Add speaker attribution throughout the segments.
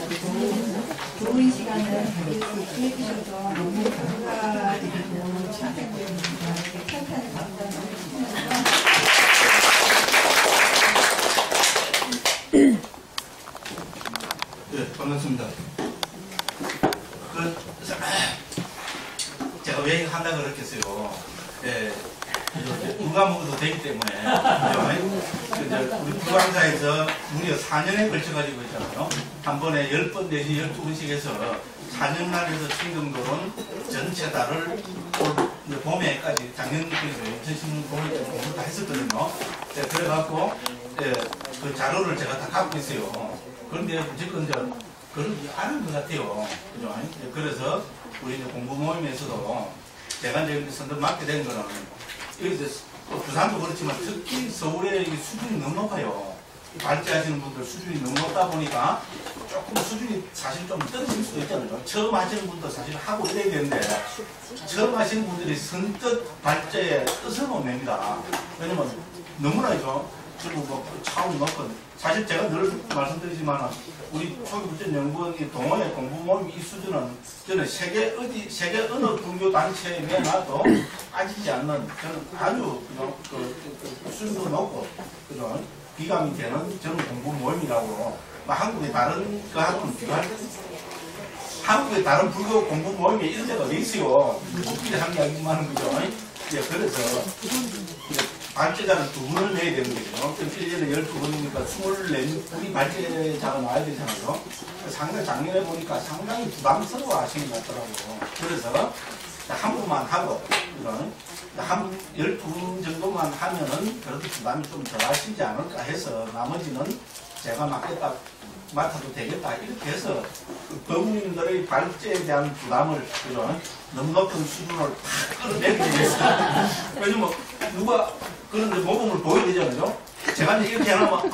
Speaker 1: 좋은 시간을 가지게 해주셔서 너무 감사드리고 축하드립니다. 찬찬히 감사를 해주시면서
Speaker 2: 네, 반갑습니다. 제가 왜 한다고 그랬겠어요. 예, 누가 먹어도 되기 때문에. 우리 불광사에서 무려 4년에 걸쳐가지고 있잖아요. 한 번에 10번 내지 12번씩 해서 4년간에서 청정도론 전체 달을 봄에까지 작년 2016 봄에까지 공부를 다 했었거든요. 예, 그래갖고 그 자료를 제가 다 갖고 있어요. 그런데 무조건 그걸 아는 것 같아요. 그죠? 그래서 우리 공부 모임에서도 제가 이제 선뜻 맡게 된 거는 여기서 부산도 그렇지만 특히 서울의 수준이 너무 높아요. 발제하시는 분들 수준이 너무 높다 보니까 조금 수준이 사실 좀 떨어질 수도 있잖아요. 처음 하시는 분도 사실 하고 이래야 되는데 처음 하시는 분들이 선뜻 발제에 뜻을 못 냅니다. 왜냐면 너무나죠. 그리고 뭐 차원이 높고 사실 제가 늘 말씀드리지만 우리 초기부전연구원이 동호회 공부 모임 이 수준은 저는 세계 어느 종교 단체에 내놔도 빠지지 않는 저는 아주 그 수준도 높고 그죠? 비감이 되는 저는 공부 모임이라고 한국의 다른 거하고는 비교할 한국의 다른 불교 공부 모임에 이런 데가 어디 있어요? 웃기게 한 이야기만 거죠. 예, 그래서 발제자는 2분을 내야 되는 거죠. 1년에 12번이니까 24분이 발제자가 나와야 되잖아요. 상당히 작년에 보니까 상당히 부담스러워 하시는 것 같더라고요. 그래서 한 분만 하고, 한 12분 정도만 하면은 그래도 부담이 좀 덜 하시지 않을까 해서 나머지는 제가 맡아도 되겠다. 이렇게 해서 그 법무님들의 발제에 대한 부담을 너무 높은 수준을 탁 끌어내기 위해서 왜냐면 누가 그런데 모범을 보여야 되잖아요. 제가 이제 이렇게 하면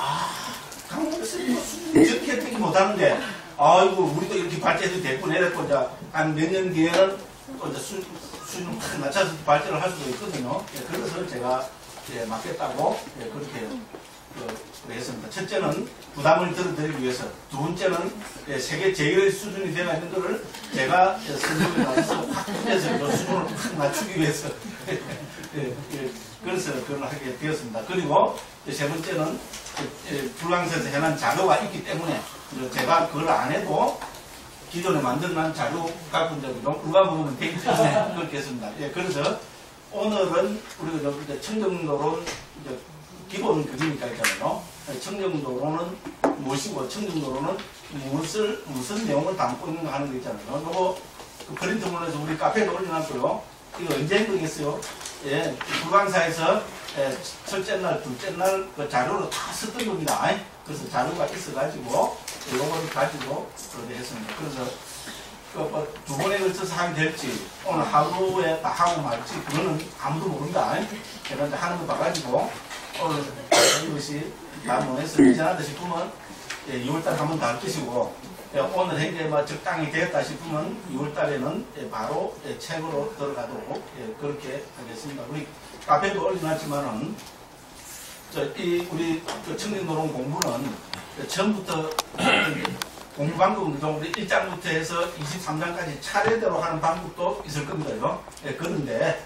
Speaker 2: 강목쌤 수준이 저렇게 획득이 못하는데 아이고 우리도 이렇게 발제해도 됐고 내렸고 이제 한 몇 년 뒤에는 또 이제 수준을 탁 낮춰서 발제를 할 수도 있거든요. 그래서 제가 맡겠다고 그렇게 했습니다. 첫째는 부담을 덜어드리기 위해서, 두 번째는 세계 제일 수준이 되어 있는 것을 제가 선생님에 나서서 확 해서 수준을 확 낮추기 위해서 그래서 그걸 하게 되었습니다. 그리고 세 번째는 불광사에서 해놓은 자료가 있기 때문에 제가 그걸 안 해도 기존에 만들어놓은 자료 갖고 이제 누가 보면 되기 때문에 그렇게 했습니다. 그래서 오늘은 우리가 청정도론 기본 그림이니까 있잖아요. 청정도로는 무엇이고 청정도로는 무슨 내용을 담고 있는가 하는 거 있잖아요. 요거 그 프린트물에서 우리 카페에 올려놨고요. 이거 언제 한 거겠어요? 불광사에서 첫째 날, 둘째 날 그 자료로 다 썼던 겁니다. 그래서 자료가 있어가지고 요거를 가지고 그렇게 했습니다. 그래서 두 번에 걸쳐서 하게 될지 오늘 하루에 다 하고 말지 그거는 아무도 모른다. 제가 이제 하는 거 봐가지고 오늘 이것이 다 논해서 괜찮하다 싶으면 6월달에 한번 더 할 것이고 오늘 현재 적당히 되었다 싶으면 6월달에는 바로 책으로 들어가도록 그렇게 하겠습니다. 우리 카페도 올려놨지만은 우리 청정도론 공부는 처음부터 공부 방법은 우리 1장부터 해서 23장까지 차례대로 하는 방법도 있을 겁니다. 그런데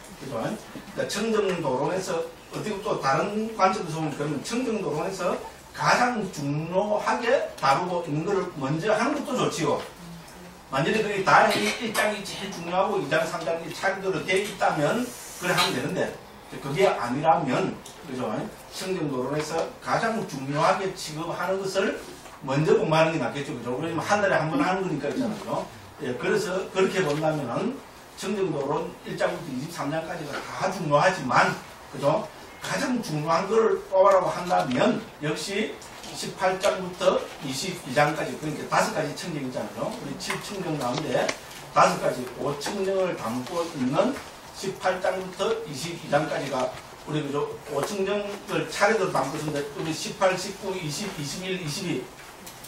Speaker 2: 청정도론에서 어떻게 또 다른 관점에서 보면 그러면 청정도론에서 가장 중요하게 다루고 있는 것을 먼저 하는 것도 좋지요. 만약에 그게 다 1장이 제일 중요하고 2장, 3장이 차례대로 되어 있다면 그래 하면 되는데 그게 아니라면 그죠? 청정도론에서 가장 중요하게 취급하는 것을 먼저 공부하는 게 낫겠죠. 그죠? 왜냐면 한 달에 한 번 하는 거니까 있잖아요. 그래서 그렇게 본다면은 청정도론 1장부터 23장까지가 다 중요하지만 그죠? 가장 중요한 걸 뽑아라고 한다면 역시 18장부터 22장까지 그러니까 5가지 청정이잖아요. 우리 7청정 가운데 5가지 5청정을 담고 있는 18장부터 22장까지가 우리 그죠? 5청정을 차례대로 담고 있는데 우리 18, 19, 20, 21, 22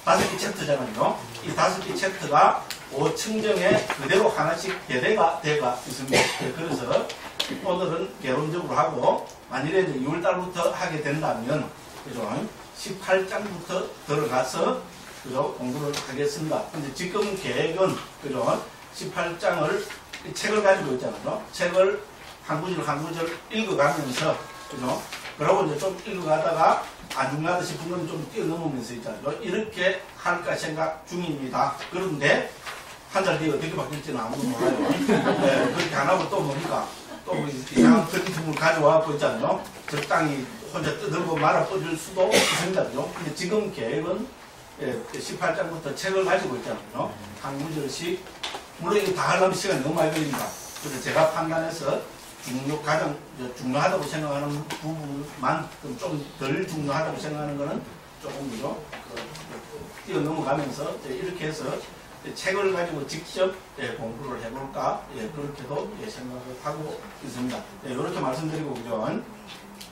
Speaker 2: 5개 챕터잖아요. 이 5개 챕터가 5청정에 그대로 하나씩 배대가 되어 있습니다. 그래서 오늘은 개론적으로 하고 만일에 이제 6월달부터 하게 된다면 그죠? 18장부터 들어가서 그죠? 공부를 하겠습니다. 근데 지금 계획은, 그죠? 18장을, 책을 가지고 있잖아요. 책을 한 구절 한 구절 읽어가면서, 그죠? 그러고 이제 좀 읽어가다가 안 중요하다 싶은 건 좀 뛰어넘으면서 있잖아요. 이렇게 할까 생각 중입니다. 그런데 한 달 뒤에 어떻게 바뀔지는 아무도 몰라요. 네, 그렇게 안 하고 또 뭡니까? 또 뭐 이상한 특이품을 가져와 있잖아요. 적당히 혼자 뜯고 말아 뻗을 수도 있습니다. 근데 지금 계획은 18장부터 책을 가지고 있잖아요. 한 구절씩. 물론 이거 다 하려면 시간이 너무 많이 걸립니다. 그래서 제가 판단해서 가장 중요하다고 생각하는 부분만 좀 덜 중요하다고 생각하는 거는 조금 그죠? 뛰어넘어가면서 이렇게 해서 책을 가지고 직접 공부를 해볼까 그렇게도 생각을 하고 있습니다. 이렇게 말씀드리고 그죠?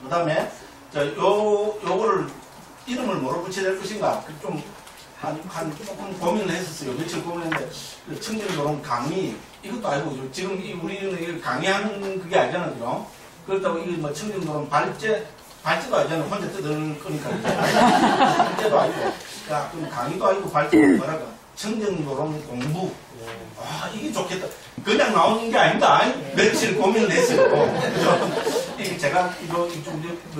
Speaker 2: 그 다음에 요거를 이름을 뭐로 붙여야 될 것인가 좀 조금 고민을 했었어요. 며칠 고민했는데 청정도론 강의 이것도 알고 지금 우리는 강의하는 그게 아니잖아요. 그죠? 그렇다고 이게 뭐 청정도론 발제도 아니잖아요. 혼자 뜯을 거니까. 발제도 아니고. 야, 그럼 강의도 아니고 발제도 뭐랄까. 청정도론 공부. 아, 이게 좋겠다. 그냥 나오는 게 아닙니다. 며칠 고민을 했어요. 이게 제가 이거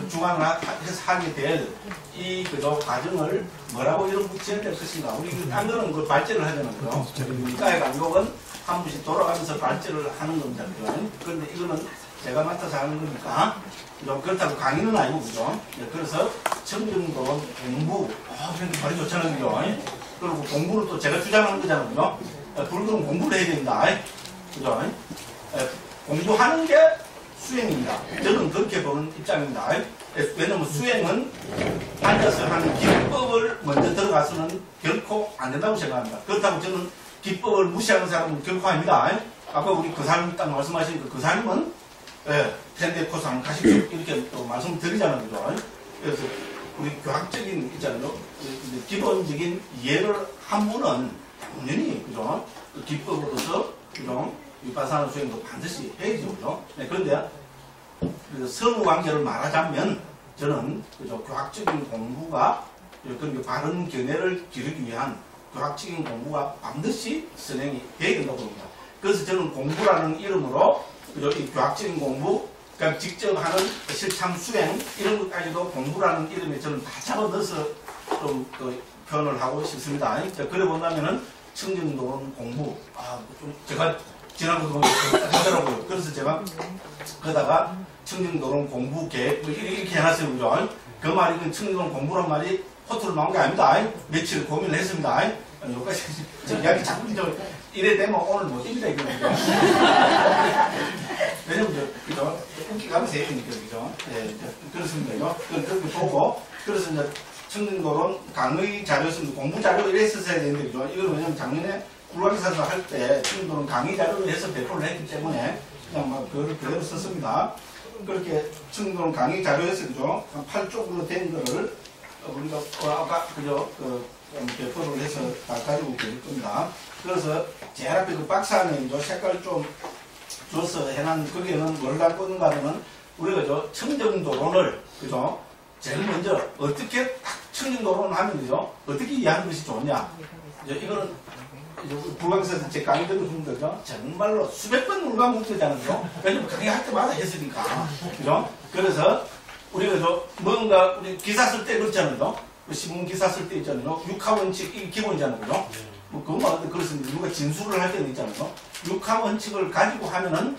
Speaker 2: 중앙을 해서 하게 될 이 그저 과정을 뭐라고 이름 붙여야 될 것인가. 우리 딴 거는 그 발제를 하잖아요. 이과의 강독은 한 번씩 돌아가면서 발제를 하는 겁니다. 그런데 이거는 제가 맡아서 하는 거니까. 그렇다고 강의는 아니고, 그죠? 그래서 청정도론 공부. 아, 그런데 말이 좋잖아요. 그죠? 그리고 공부를 또 제가 주장하는 거잖아요. 그죠? 불교는 공부를 해야 된다. 그죠? 공부하는 게 수행입니다. 저는 그렇게 보는 입장입니다. 왜냐면 수행은 앉아서 하는 기법을 먼저 들어가서는 결코 안 된다고 생각합니다. 그렇다고 저는 기법을 무시하는 사람은 결코 아닙니다. 아까 우리 그사님 딱 말씀하신 그 사님은 텐데코상 가십시오 이렇게 또 말씀드리잖아요. 그죠? 그래서 우리 교학적인 있잖아요. 기본적인 이해를 한 분은 당연히 그죠? 그 기법으로서 그죠? 위파사나 수행도 반드시 해야죠. 그죠? 그런데 선후 관계를 말하자면 저는 그죠? 교학적인 공부가 그런 바른 견해를 기르기 위한 교학적인 공부가 반드시 선행이 돼야 된다고 봅니다. 그래서 저는 공부라는 이름으로 그죠? 이 교학적인 공부, 그러니까 직접 하는 실참 수행 이런 것까지도 공부라는 이름에 저는 다 잡아넣어서 좀 표현을 하고 싶습니다. 그래 본다면은 청정도론 공부, 좀 제가 지난번도 하더라고요. 그래서 제가 거다가 청정도론 공부 계획 이렇게 해놨어요. 그죠? 그 말이 청정도론 공부란 말이 호투로 나온 게 아닙니다. 며칠 고민을 했습니다. 여기까지 이야기 자꾸 이래 되면 오늘 못 입니다. 왜냐면 그죠? 웃기가면서 해야 되니까 그죠? 그렇습니다. 그렇게 보고 그래서 이제 청정도론 강의 자료였습니다. 공부 자료 이랬었어야 되는데 그죠? 이거는 왜냐면 작년에 굴락기사서 할 때 청정도론 강의 자료를 해서 배포를 했기 때문에 그냥 막 그걸 그대로 썼습니다. 그렇게 청정도론 강의 자료에서 그죠? 한 8쪽으로 된 거를 우리가 아까 그죠? 배포를 해서 다 가지고 계실 겁니다. 그래서 제일 앞에 그 박스 안에 이제 색깔 좀 줘서 해놓은 거기에는 뭘 갖고 있는가 하면 우리가 저 청정도론을 그죠? 제일 먼저 어떻게 딱 청정도론을 하면 그죠? 어떻게 이해하는 것이 좋냐? 이거는 불광에서 제 강의 들으시면 그죠? 정말로 수백 번 물과묵되잖아요. 그죠? 왜냐면 강의할 때마다 했으니까. 그죠? 그래서 우리가 뭔가 우리 기사 쓸 때 그렇잖아요. 신문 기사 쓸 때 있잖아요. 육하원칙 이게 기본이잖아요. 그죠? 뭐 그것만 그렇습니다. 누가 진술을 할 때는 있잖아요. 육하원칙을 가지고 하면은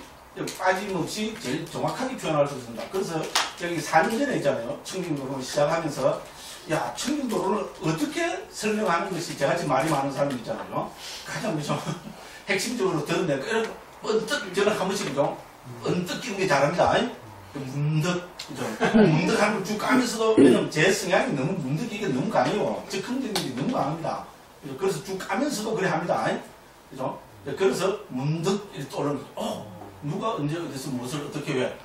Speaker 2: 빠짐없이 제일 정확하게 표현할 수 있습니다. 그래서 여기 4년 전에 있잖아요. 청정도론을 시작하면서 야, 청정도론을 어떻게 설명하는 것이 제가 지금 말이 많은 사람이 있잖아요. 가장 좀 핵심적으로 들었네. 언뜻 저는 한 번씩 그죠? 언뜻 끼는 게 잘합니다. 문득 그죠? 문득 하는 걸 쭉 까면서도 왜냐면 제 성향이 너무 문득이게 너무 강해요. 즉흥적인 게 너무 강합니다. 그래서 쭉 까면서도 그래 합니다. 그죠? 그래서 문득 이렇게 떠오르는 누가 언제 어디서 무엇을 어떻게 왜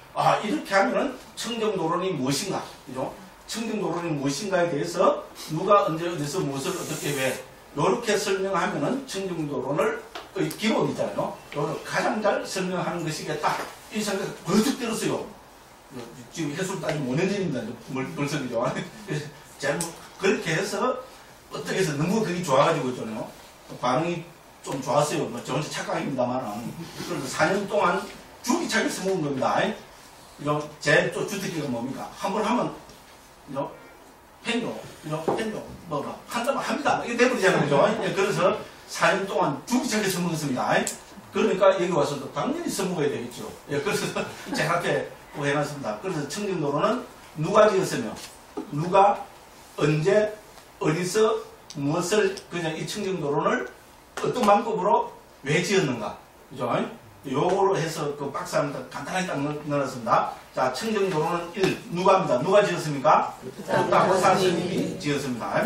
Speaker 2: 이렇게 하면은 청정도론이 무엇인가 그죠? 청정도론이 무엇인가에 대해서 누가 언제 어디서 무엇을 어떻게 왜 이렇게 설명하면은 청정도론을 기본 있잖아요. 이걸 가장 잘 설명하는 것이겠다. 이 생각이 벌써 들었어요. 지금 해수를 따지면 5년 전입니다. 벌써 그죠? 제가 그렇게 해서 어떻게 해서 너무 그게 좋아가지고 있잖아요. 반응이 좀 좋았어요. 뭐 저 혼자 착각입니다만. 그래서 4년 동안 줄기차게 써먹은 겁니다. 제 또 주특기가 뭡니까? 한번 하면, 펜도, 한다면 합니다. 이게 돼버리잖아요. 그죠? 예, 그래서 4년 동안 줄기차게 써먹었습니다. 그러니까 여기 와서도 당연히 써먹어야 되겠죠. 예, 그래서 제가 앞에 해놨습니다. 그래서 청정도로는 누가 지었으며, 누가, 언제, 어디서, 무엇을, 그냥 이 청정도로를 어떤 방법으로 왜 지었는가. 그죠? 요거로 해서 그 박스 한번 간단하게 딱 넣어놨습니다. 자, 청정도로는 1. 누가 합니다. 누가 지었습니까? 붓다고사 스님이 지었습니다.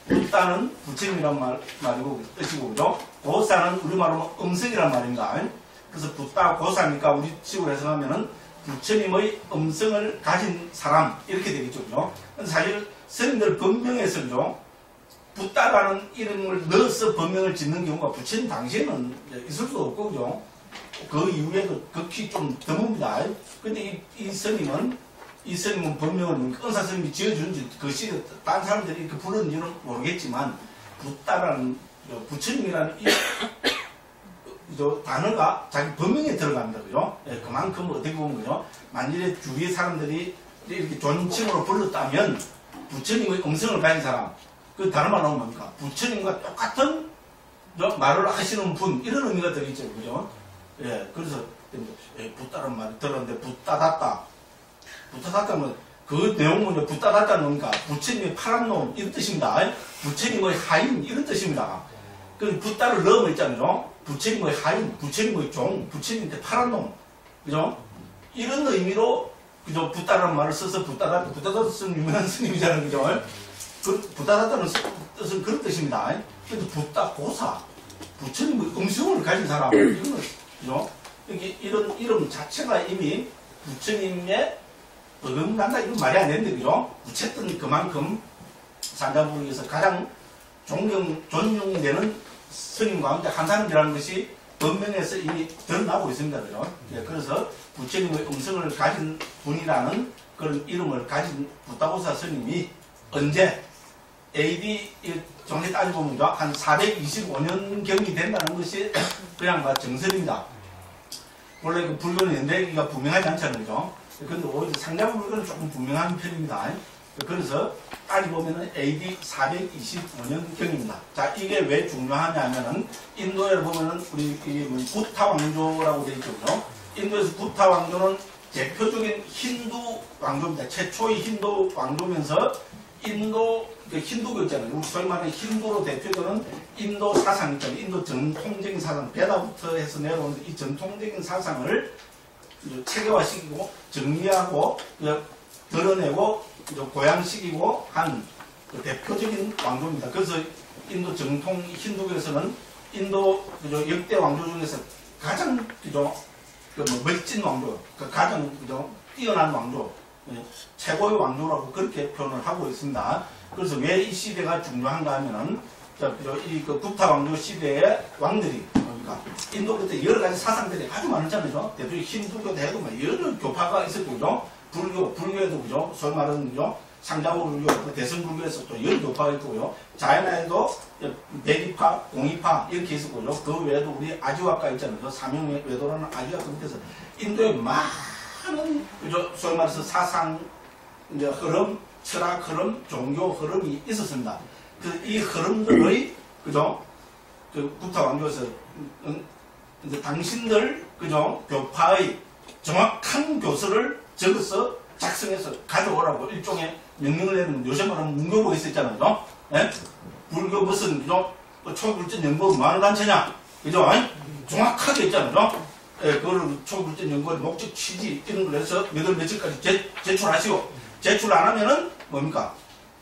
Speaker 2: 붓다는 부처님이란 말이고, 뜻이고, 그죠? 고사는 우리말로 음성이란 말입니다. 그래서 붓다 고사니까 우리 식으로 해석하면은 부처님의 음성을 가진 사람, 이렇게 되겠죠. 그죠? 사실 스님들 법명에서, 그죠? 붓다라는 이름을 넣어서 법명을 짓는 경우가 부처님 당시에는 있을 수도 없고, 그죠? 그 이후에도 극히 좀 드뭅니다. 근데 이 스님은 법명을 은사 스님이 지어준지, 그 시에 다른 사람들이 이렇게 부르는지는 모르겠지만, 붓다라는, 부처님이라는 이 단어가 자기 법명에 들어갑니다. 그죠? 예, 그만큼 어떻게 보면, 그죠? 만일에 주위의 사람들이 이렇게 존칭으로 불렀다면, 부처님의 음성을 가진 사람, 그 다른 말로 하면 뭡니까? 부처님과 똑같은 말을 하시는 분, 이런 의미가 들어있죠. 그죠? 예, 그래서, 붓다라는 말이 들었는데, 붓다닫다. 붓다닫다면, 그 내용은 붓다닫다는 뭡니까? 부처님의 파란 놈, 이런 뜻입니다. 부처님의 하인, 이런 뜻입니다. 그 붓다를 넣으면 있잖아요. 부처님의 하인, 부처님의 종, 부처님한테 파란 놈. 그죠? 이런 의미로, 그죠? 붓다라는 말을 써서 붓다닫다는 유명한 스님이잖아요. 그죠? 붓다닫다는 뜻은 그런 뜻입니다. 근데 붓다 고사, 부처님의 음성을 가진 사람, 이거는, 그죠? 이런 이름 자체가 이미 부처님의 버금간다, 이런 말이 안 되는데, 그죠? 어쨌든 그만큼 산자부에서 가장 존용되는 스님 가운데 한 사람이라는 것이 법명에서 이미 드러나고 있습니다. 그죠? 예, 그래서 부처님의 음성을 가진 분이라는 그런 이름을 가진 붓다고사 스님이 언제 AD 정리 따지고 보면 한 425년경이 된다는 것이 그냥 정설입니다. 원래 그 불교는 연대기가 분명하지 않잖아요. 그죠? 근데 오히려 상자부 불교는 조금 분명한 편입니다. 그래서 따지고 보면 AD 425년경입니다. 자, 이게 왜 중요하냐면은 인도에 보면은 우리 구타 왕조라고 되어 있죠. 그죠? 인도에서 구타 왕조는 대표적인 힌두 왕조입니다. 최초의 힌두 왕조면서 인도 힌두교 있잖아요. 우리 소위 말하는 힌두로 대표되는 인도 사상 있잖아요. 인도 전통적인 사상, 베다부터 해서 내려오는 이 전통적인 사상을 체계화시키고 정리하고 드러내고 고양시키고 한 대표적인 왕조입니다. 그래서 인도 정통 힌두교에서는 인도 역대 왕조 중에서 가장 멋진 왕조, 가장 뛰어난 왕조, 최고의 왕조라고 그렇게 표현을 하고 있습니다. 그래서 왜 이 시대가 중요한가 하면은, 이 구타 왕조 시대의 왕들이, 그러니까, 인도 그때 여러 가지 사상들이 아주 많았잖아요. 대표적인 힌두교도 해도 여러 교파가 있었고, 그죠? 불교에도, 그죠? 소위 말하는, 그죠? 상자부 불교, 대승불교에서 또 여러 교파가 있고요. 자연에도 대기파, 공이파, 이렇게 있었고요. 그 외에도 우리 아지와가 있잖아요. 사명외도라는 아지와가 밑에서 인도에 많은, 그죠? 소위 말해서 사상, 흐름, 철학 흐름, 종교 흐름이 있었습니다. 이 흐름들의, 그죠? 구타 왕조에서, 당신들, 그죠? 교파의 정확한 교서를 적어서 작성해서 가져오라고 일종의 명령을 내는, 요새 말하면 문교부가 있었잖아요. 예? 불교 무슨, 그죠? 초불전 연구 많은 단체냐? 그죠? 정확하게 있잖아요. 예, 그걸 초불전 연구의 목적 취지, 이런 걸 해서 몇 월 며칠까지 제출하시고, 제출 안 하면은 뭡니까?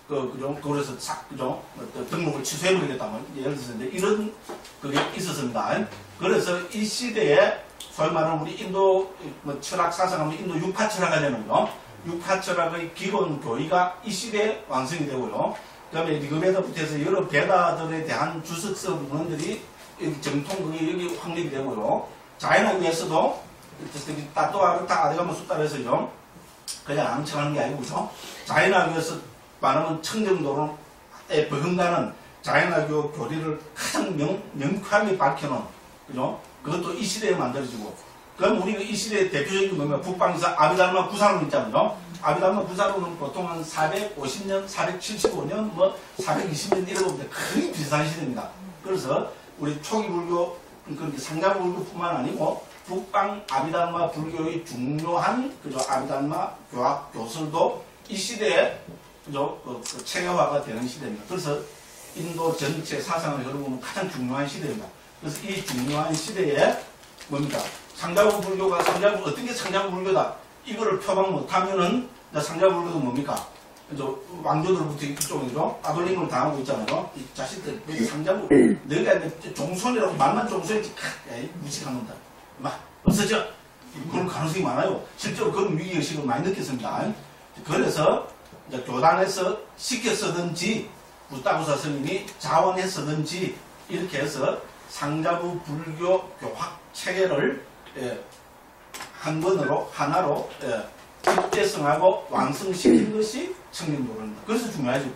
Speaker 2: 그죠? 그래서 그죠? 등록을 취소해버리겠다. 예를 들어서 이런 그게 있었습니다. 그래서 이 시대에 소위 말하는 우리 인도 철학 사상하면 인도 육파 철학이 되는 거. 육파 철학의 기본 교의가 이 시대에 완성이 되고요. 그 다음에 리그베다부터 해서 여러 베다들에 대한 주석서 문헌들이 정통 그게 여기 확립이 되고요. 자연학에서도 따또아르타 아데가모 숫다에서요. 그냥 암청하는 게 아니고, 그죠? 자연학에서 말하면 청정도로에 버금가는 자연화교 교리를 가장 명쾌하게 밝혀놓은, 그죠? 그것도 이 시대에 만들어지고, 그럼 우리가 이 시대의 대표적인 뭡니까? 북방에서 아비달마 구사론 있잖아요. 아비달마 구사론은 보통 한 450년, 475년, 뭐 420년 이러고 보면 거의 비슷한 시대입니다. 그래서 우리 초기 불교, 그렇게 상자 불교뿐만 아니고 북방 아비달마 불교의 중요한 그죠 아비달마 교학 교설도 이 시대에 그죠 그 체계화가 되는 시대입니다. 그래서 인도 전체 사상을 열어보면 가장 중요한 시대입니다. 그래서 이 중요한 시대에 뭡니까? 상자부 불교가 어떤 게 상자부 불교다? 이거를 표방 못하면은 상자불교도 뭡니까? 왕조들부터 이쪽이죠. 따돌림을 당하고 있잖아요. 이 자식들 상자부 너희가 종손이라고 말만 종손이지 무식한 놈들 막 없어져. 그런 가능성이 많아요. 실제로 그런 위기의식을 많이 느꼈습니다. 그래서 이제 교단에서 시켰었든지 부타부사 스님이 자원했었든지 이렇게 해서 상자부 불교 교학 체계를 한 번으로 하나로 집대성하고 완성시킨 것이 청림도론입니다. 그래서 중요하죠.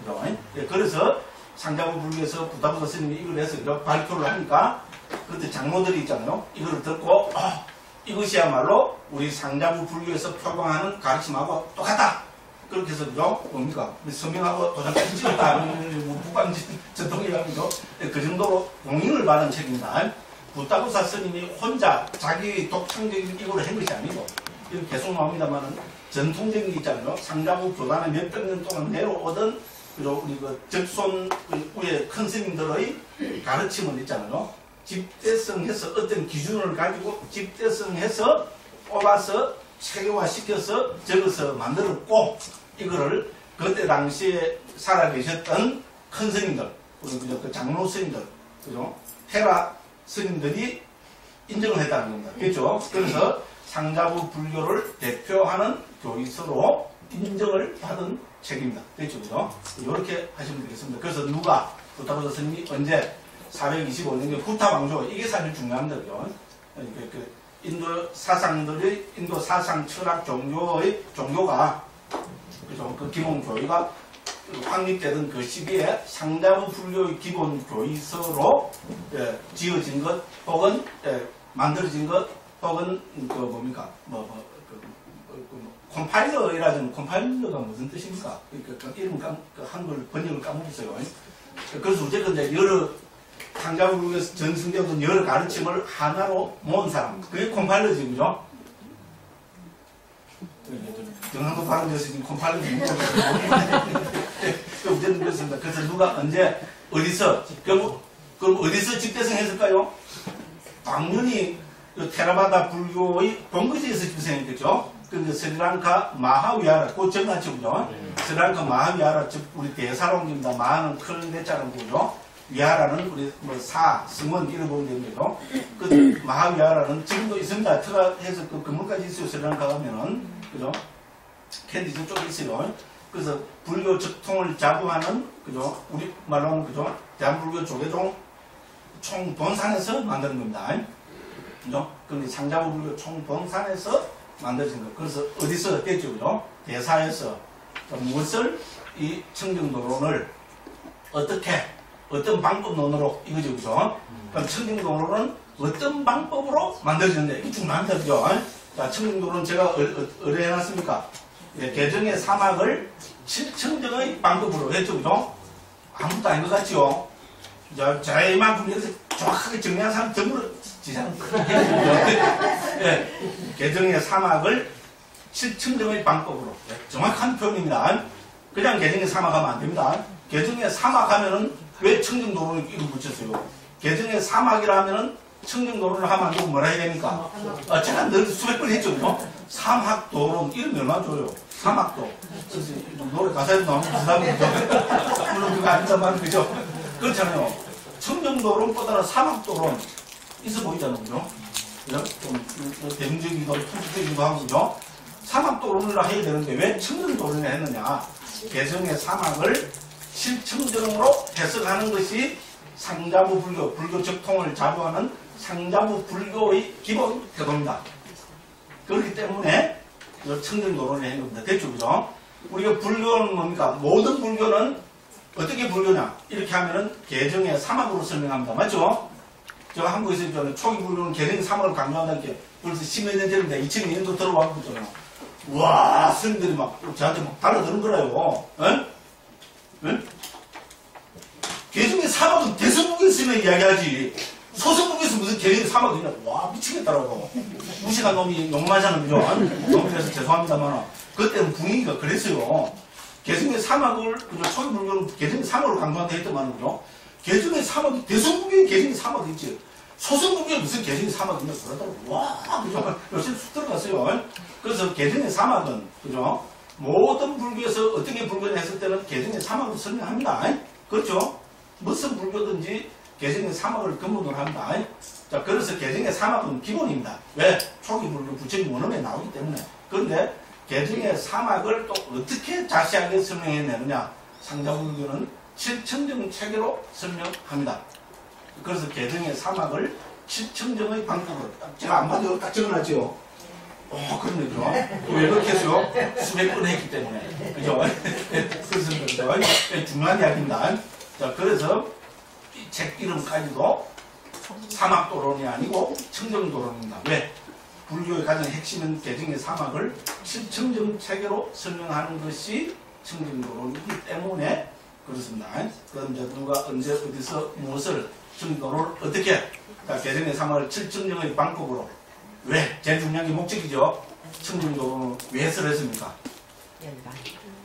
Speaker 2: 그래서 상자부 불교에서 부타부사 스님이 이걸 해서 발표를 하니까 그때 장로들이 있잖아요. 이거를 듣고 이것이야말로 우리 상자부 불교에서 표방하는 가르침하고 똑같다. 그렇게 해서 뭡니까? 서명하고 도장까지 찍었다. 북방 전통이라면서 그 정도로 공인을 받은 책입니다. 부타부사 스님이 혼자 자기 독창적인 이거를 한 것이 아니고 이거 계속 나옵니다만은 전통적인 게 있잖아요. 상자부 교단에 몇백 년 동안 내려오던 우리 그 적손 위에 큰 스님들의 가르침을 있잖아요. 집대성해서 어떤 기준을 가지고 집대성해서 뽑아서 체계화시켜서 적어서 만들었고 이거를 그때 당시에 살아계셨던 큰 스님들, 그 장로 스님들, 그죠? 테라 스님들이 인정을 했다는 겁니다. 그렇죠? 그래서 상자부 불교를 대표하는 교리서로 인정을 받은 책입니다. 됐죠? 그죠? 이렇게 하시면 되겠습니다. 그래서 누가, 부타부사 스님이 언제 425년에 후타왕조, 이게 사실 중요합니다. 그죠? 인도 사상들의, 인도 사상, 철학, 종교가, 그죠? 그 기본 교리가 확립되던 그 시기에 상자부 불교의 기본 교리서로 지어진 것, 혹은 만들어진 것, 혹은 콤파일러라는 콤파일러가 무슨 뜻입니까? 이름 한글 번역을 까먹었어요. 그래서 어쨌든 여러 상자부 불교에서 전승되었던 여러 가르침을 하나로 모은 사람, 그게 콤파일러지, 그죠? 경상도 발음에서 지금 콤파일러지 어쨌든 그렇습니다. 그래서 누가 언제 어디서 그럼 어디서 집대성했을까요? 당연히 테라바다 불교의 본거지에서 집대성했겠죠. 근데 스리랑카 마하위하라, 그 정하죠, 그죠? 스리랑카 마하위하라, 즉 우리 대사론입니다. 마하는 큰 대자는 거죠. 위하라는 우리 승원 이런 보면 되는 거죠. 그 마하위하라는 지금도 있습니다. 트라해서 그 건물까지 있어요. 스리랑카 가면은, 그죠? 캔디즈 쪽에 있어요. 그래서 불교 적통을 자부하는, 그죠? 우리 말로 하면, 그죠? 대한불교 조계종 총본산에서 만드는 겁니다. 그죠? 그런데 상자부 불교 총본산에서 만들어진 거. 그래서 어디서 됐죠? 그죠? 대사에서 무엇을 이 청정도론을 어떤 방법론으로 이거죠. 그죠? 그럼 청정도론은 어떤 방법으로 만들어졌는데 이게 중요합니다. 그죠? 자, 청정도론 제가 의뢰해놨습니까? 개정의 사막을 실청정의 방법으로 했죠. 그죠? 아무것도 아닌 것 같죠? 저희만큼 여기서 정확하게 정리한 사람 전부 지장. 개정의 사막을 실청정의 방법으로. 정확한 표현입니다. 그냥 개정의 사막하면 안 됩니다. 개정의 사막하면은 왜 청정도론을 이름 붙였어요? 개정의 사막이라 하면은 청정도론을 하면 안 되고 뭐라 해야 됩니까? 제가 늘 수백 번 했죠. 그죠? 사막도론 이름이 얼마나 좋아요. 사막도. 노래 가사에도 나오는 비슷하고 물론 그거 아니지만 그죠? 그렇잖아요. 청정도론보다는 사막도론 있어 보이잖아요. 그죠? 좀 대중적이기도 하고 풍수적이기도 하고 그죠? 사막도론을 해야 되는데 왜 청정도론을 했느냐? 개성의 사막을 실청정으로 해석하는 것이 상자부 불교, 불교 적통을 자부하는 상자부 불교의 기본 태도입니다. 그렇기 때문에 청정도론을 한 겁니다. 됐죠? 그죠? 우리가 불교는 뭡니까? 모든 불교는 어떻게 불교냐? 이렇게 하면은 개정의 사막으로 설명합니다. 맞죠? 제가 한국에서 초기 불교는 개정의 사막을 강조한다는 게 벌써 10몇 년 전인데 2002년도 들어와서 있잖아요. 와, 스님들이 막 저한테 막 달라드는 거라요. 응? 응? 개정의 사막은 대성국에 있으면 이야기하지. 소성국에서 무슨 개정의 사막이 있냐. 와, 미치겠더라고. 무식한 놈이 너무하잖아요. 그죠? 너무 그래서 죄송합니다만. 그때는 분위기가 그랬어요. 개정의 사막을, 그죠? 초기 불교는 개정의 사막으로 강조한다 했더만, 그죠? 개정의 사막이, 대성국에 개정의 사막이 있지. 소성국에 무슨 개정의 사막이 있냐. 그러다가, 와, 그죠? 열심히 쑥 들어갔어요. 그래서 개정의 사막은, 그죠? 모든 불교에서 어떻게 불교를 했을 때는 개정의 사막으로 설명합니다. 그렇죠? 무슨 불교든지 개정의 사막을 근본으로 합니다. 자, 그래서 개정의 사막은 기본입니다. 왜? 초기 불교 부처님 원음에 나오기 때문에. 그런데 개정의 사막을 또 어떻게 자세하게 설명해내느냐? 상자불교는 7청정 체계로 설명합니다. 그래서 개정의 사막을 7청정의 방법으로 제가 안 봐도 딱 적어놨죠. 그러네, 그죠? 왜 그렇게 해서 수백 번 했기 때문에. 그죠? 그래서 그죠? 중요한 이야기입니다. 자, 그래서 이 책 이름까지도 사막도론이 아니고 청정도론입니다. 왜? 불교의 가장 핵심은 개정의 사막을 7청정 체계로 설명하는 것이 청정도론이기 때문에 그렇습니다. 그럼 이제 누가 언제 어디서 무엇을 청정도론을 어떻게 개정의 사막을 7청정의 방법으로 왜? 제일 중요한 게 목적이죠. 청정도론을 왜 했습니까?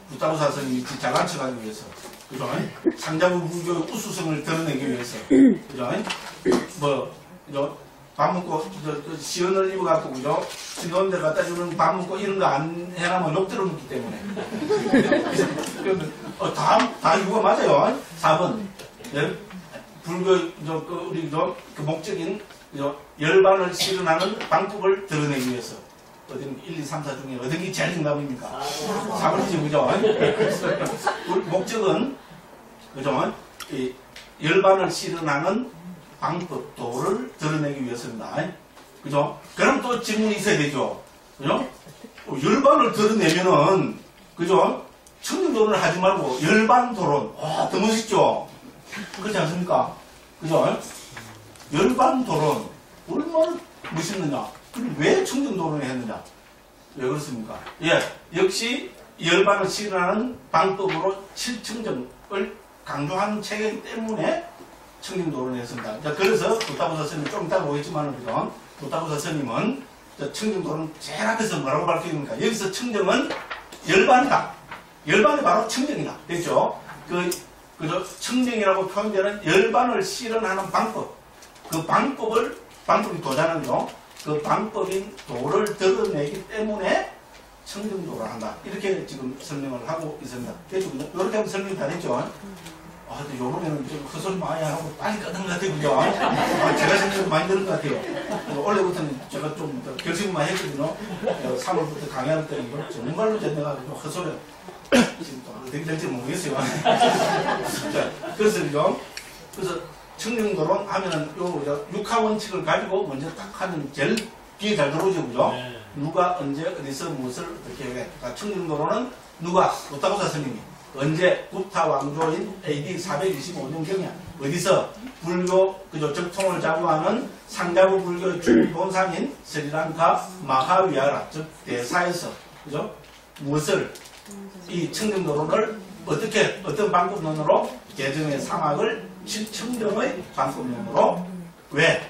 Speaker 2: 부타부사 스님이 잘난 척하기 위해서. 그죠? 상자부 불교의 우수성을 드러내기 위해서. 그죠? 그죠? 밥 먹고, 시연을 입어갖고, 그죠? 신혼들 갖다 주는 밥 먹고 이런 거 안 해놔면 욕 들어먹기 때문에. 다 이유가 맞아요. 4번. 네? 불교, 우리, 그 목적인, 열반을 실현하는 방법을 드러내기 위해서. 어디 1, 2, 3, 4 중에 어떤 게 제일 정답입니까? 4번이죠, 그죠? 목적은, 그죠? 이 열반을 실현하는 방법, 도를 드러내기 위해서입니다. 그죠? 그럼 또 질문이 있어야 되죠. 그죠? 열반을 드러내면은, 그죠? 청정도를 하지 말고 열반도론. 와, 더 멋있죠? 그렇지 않습니까? 그죠? 열반도론. 얼마나 멋있느냐? 그럼 왜 청정도론을 했느냐? 왜 그렇습니까? 예, 역시 열반을 실현하는 방법으로 7청정을 강조하는 체계이기 때문에 청정도론을 했습니다. 자, 그래서 부타부사 스님 좀 이따가 오겠지만, 부타부사 스님은 청정도론 제일 앞에서 뭐라고 밝힙니까? 여기서 청정은 열반이다. 열반이 바로 청정이다. 됐죠? 그죠? 청정이라고 표현되는 열반을 실현하는 방법. 그 방법이 도자는요, 그 방법인 도를 드러내기 때문에 청정도를 한다. 이렇게 지금 설명을 하고 있습니다. 됐죠? 이렇게 하면 설명이 다 됐죠? 근데 요번에는 좀 헛소리 많이 하고 빨리 끝난 것 같아요. 그죠? 제가 생각해도 많이 들은 것 같아요. 원래부터는 제가 좀 결심만 했거든요. 3월부터 강의할 때 이거 정말로 내가 헛소리 지금 또 어떻게 될지 모르겠어요. 자, 그래서 청정도론 하면은 요 육하원칙을 가지고 먼저 딱 하면 제일 귀에 잘 들어오죠. 그죠? 네. 누가 언제 어디서 무엇을 어떻게 해. 그러니까 청정도론은 누가 부타부사 스님이 언제 부타 왕조인 AD 425년경에 어디서 불교 그죠 적통을 자부하는 상자부 불교의 중본상인 스리랑카 마하위하라 즉 대사에서 그죠 무엇을 이 청정도론을 어떻게 어떤 방법론으로 개정의 사막을 7청정의 방법론으로 왜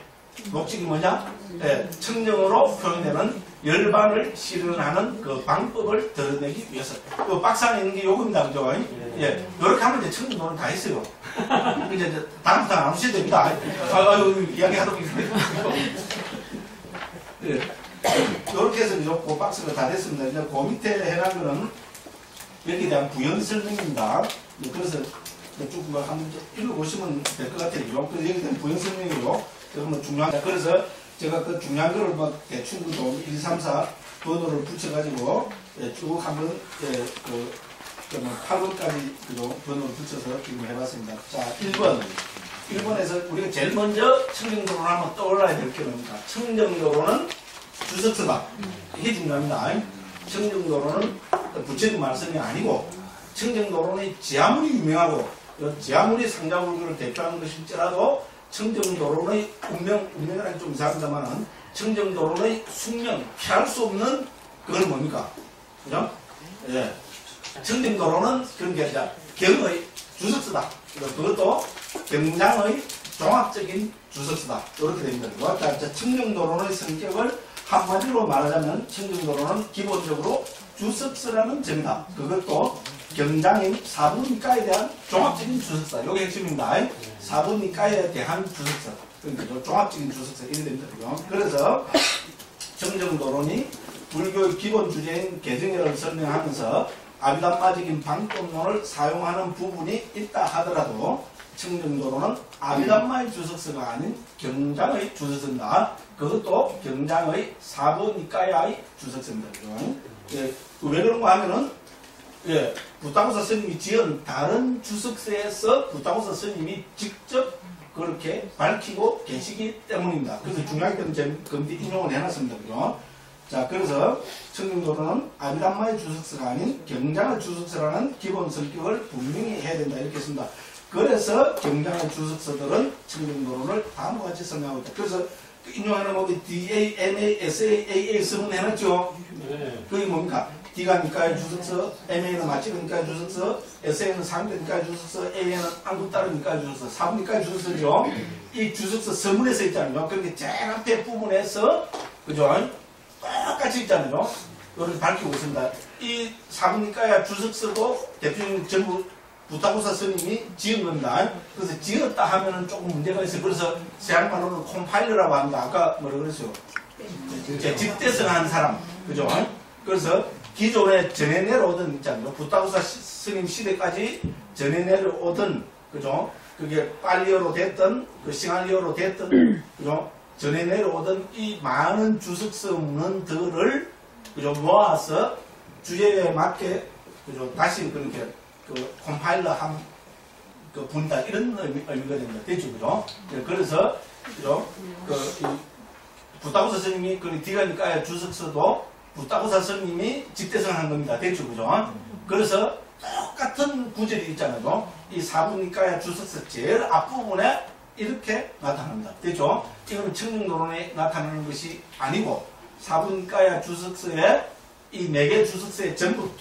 Speaker 2: 목적이 뭐냐? 네, 청정으로 표현되는 열반을 실현하는 그 방법을 드러내기 위해서. 그 박스 안에 있는 게 요겁니다. 그죠? 예. 이렇게 하면 이제 청정도론 다 했어요. 이제 다음부터 안 오셔도 됩니다. 이야기하다 보니까. 예. 이렇게 해서 그 박스가 다 됐습니다. 이제 그 밑에 해놓은 거는 여기에 대한 부연 설명입니다. 그래서 쭉 한번 읽어보시면 될 것 같아요. 그래서 여기에 대한 부연 설명이고, 그러면 중요한, 그래서 제가 그 중요한 거를 막 대충 1, 2, 3, 4 번호를 붙여가지고 쭉 한번 8번까지 번호를 붙여서 지금 해봤습니다. 자, 1번에서 우리가 제일 먼저 청정도론을 한번 떠올라야 될 게 뭡니까? 청정도론은 주석서다. 이게 중요합니다. 청정도론은 부처님 말씀이 아니고 청정도론의 지하문이 유명하고 지하물이 상자물건을 대표하는 것일지라도 청정도로의 운명이라는 좀 이상합니다만은 청정도로의 숙명, 피할 수 없는 그건 뭡니까? 그죠? 예. 청정도로는 그런 게 아니라 경의 주석서다. 그것도 경장의 종합적인 주석서다. 이렇게 됩니다. 자, 청정도로의 성격을 한마디로 말하자면 청정도로는 기본적으로 주석서라는 점이다. 그것도 경장인 사분니까에 대한 종합적인 주석서. 이게 핵심입니다. 사분니까에 대한 주석서. 그러니까 종합적인 주석서. 이래 됩니다. 그래서 청정도론이 불교의 기본 주제인 개정회를 설명하면서 아비담마적인 방법론을 사용하는 부분이 있다 하더라도 청정도론은 아비담마의 주석서가 아닌 경장의 주석서입니다. 그것도 경장의 사부니까야의 주석서입니다. 예, 왜 그런가 하면은 예, 부타고사 스님이 지은 다른 주석서에서 부타고사 스님이 직접 그렇게 밝히고 계시기 때문입니다. 그래서 중요하기 때문에 금디 인용을 해놨습니다. 그죠? 자, 그래서 청정도론은 아비담마의 주석서가 아닌 경장의 주석서라는 기본 성격을 분명히 해야 된다. 이렇게 했습니다. 그래서 경장의 주석서들은 청정도론을 다음과 같이 설명하고 있다. 그래서 인용하는 뭐 DA, MA, SA, AA 쓰면 해놨죠? 네. 그게 뭡니까? D가 니까의 주석서, MA는 마치니까의 주석서, SA는 상대니까의 주석서, AN은 안국따르니까의 주석서, 사부니까의 주석서죠. 이 주석서 서문에 있잖아요. 그렇게 제일 앞에 부분에서, 그죠? 똑같이 있잖아요. 이렇게 밝히고 있습니다. 이 사부니까의 주석서도 대표적인 전부 부타고사 스님이 지은 겁니다. 그래서 지었다 하면은 조금 문제가 있어요. 그래서 세한말로는 콤파일러라고 합니다. 아까 뭐라 그랬어요? 집대성한 사람. 그죠? 그래서 기존에 전해 내려오던 있잖아요. 부타고사 스님 시대까지 전해 내려오던, 그죠? 그게 빨리어로 됐던, 그 싱할리어로 됐던, 그죠? 전해 내려오던 이 많은 주석서 문헌들을, 그죠? 모아서 주제에 맞게, 그죠? 다시 그렇게, 그, 콤파일러 한, 그, 분다, 이런 의미가 됩니다. 됐죠? 그죠? 그래서, 그죠? 그, 부타고사 스님이, 그, 디가니까의 주석서도 부타고사 스님이 집대성한 겁니다. 됐죠? 그죠? 그래서 똑같은 구절이 있잖아요. 이 사부니까의 주석서 제일 앞부분에 이렇게 나타납니다. 됐죠? 이거는 청정도론에 나타나는 것이 아니고 사부니까의 주석서에 이 4개 주석서에 전부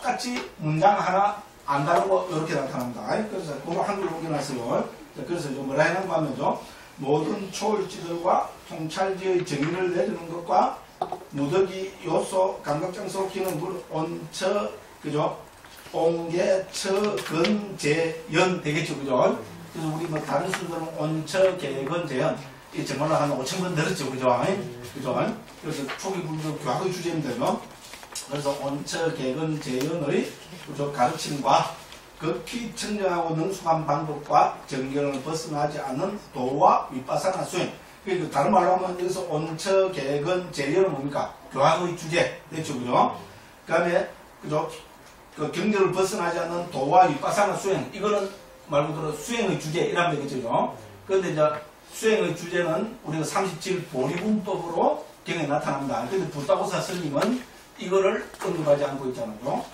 Speaker 2: 똑같이 문장 하나 안 다르고 이렇게 나타납니다. 그래서 그거 한글로 옮겨놨어요. 그래서 뭐라 해놓은가 하면요. 모든 초월지들과 통찰지의 정의를 내리는 것과 무더기, 요소, 감각장소, 기능, 물, 온처, 그죠? 옹계, 처, 근, 재, 연 되겠죠, 그죠? 그래서 우리 뭐 다른 수들은 온처, 계, 근, 재, 연. 이 정말로 한 5,000번 들었죠, 그죠? 그죠? 그래서 초기 불교 교학의 주제입니다, 그죠? 그래서 온처, 계, 근, 재, 연의 그죠? 가르침과 극히 청정하고 능숙한 방법과 정견을 벗어나지 않는 도와 윗바사나 수행. 그 다른 말로 하면 여기서 온처, 개근, 재열은 뭡니까? 교학의 주제. 됐죠, 그죠? 그 다음에, 그죠? 그 경계를 벗어나지 않는 도와 윗바사나 수행. 이거는 말 그대로 수행의 주제. 이라면 되겠죠, 그런데 이제 수행의 주제는 우리가 37 보리분법으로 경에 나타납니다. 근데 부타고사 스님은 이거를 언급하지 않고 있잖아요.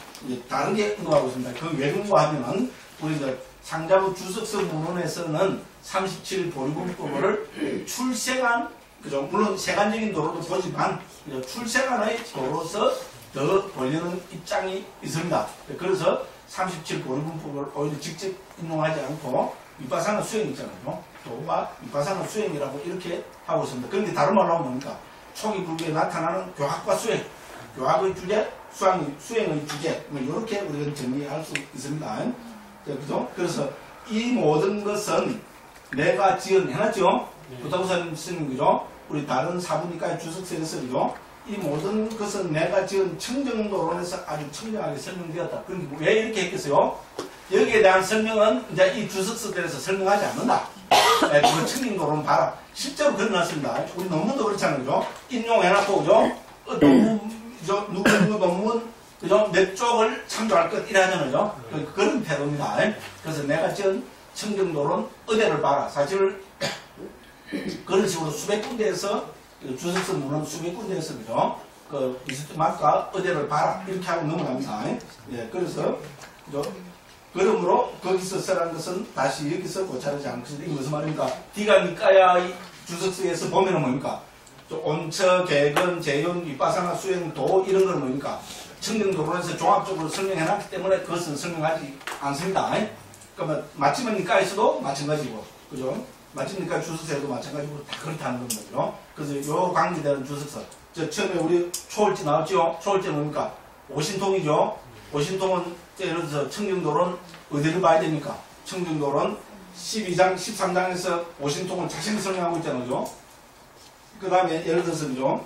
Speaker 2: 다르게 언급하고 있습니다. 그 왜 그런가 하면은, 우리가 상자부 주석서 문헌에서는 37 보리분법을 출세간, 그죠? 물론 세간적인 도로도 보지만, 그죠? 출세간의 도로서 더 보려는 입장이 있습니다. 그래서 37 보리분법을 오히려 직접 인용하지 않고, 윗바사나 수행 있잖아요. 도와 윗바사나 수행이라고 이렇게 하고 있습니다. 그런데 다른 말로 하면 뭡니까? 초기 불교에 나타나는 교학과 수행, 교학의 주제, 수행의 주제, 뭐 이렇게 우리가 정리할 수 있습니다. 그죠? 그래서 이 모든 것은 내가 지은 해놨죠? 부타고사 스님, 그죠? 우리 다른 사부니까의 주석서에서, 그죠? 이 모든 것은 내가 지은 청정도론에서 아주 청정하게 설명되었다. 그러니까 왜 이렇게 했겠어요? 여기에 대한 설명은 이제 이 주석서들에서 설명하지 않는다. 그거 청정도론 봐라. 실제로 그려놨습니다. 우리 논문도 그렇잖아요, 그죠? 인용해놨고, 그죠? 누구 논문, 그죠? 몇 쪽을 참조할 것, 이래 하잖아요. 그런 태도입니다. 그래서 내가 지은 청정도론 의대를 봐라. 사실, 그런 식으로 수백 군데에서, 주석서 문헌 수백 군데에서, 그죠? 그, 비스트 맛과 의대를 봐라. 이렇게 하고 넘어갑니다. 예, 그래서, 그죠? 그러므로 거기서 쓰라는 것은 다시 여기서 고찰하지 않을 것이다. 이게 무슨 말입니까? D가 니까야 주석서에서 보면은 뭡니까? 온처, 개근, 재윤, 윗바사나, 수행, 도 이런 건 뭡니까? 청정도론에서 종합적으로 설명해놨기 때문에 그것은 설명하지 않습니다. 그러면 마침은 니까에서도 마찬가지고, 그죠? 마침 니까 주석서에도 마찬가지고 다 그렇다는 겁니다. 그래서 요 관계되는 주석서. 저 처음에 우리 초월지 나왔죠? 초월지는 뭡니까? 오신통이죠? 오신통은 예를 들어서 청정도론 어디를 봐야 됩니까? 청정도론 12장, 13장에서 오신통을 자신이 설명하고 있잖아요. 그죠? 그 다음에 예를 들어서 그죠?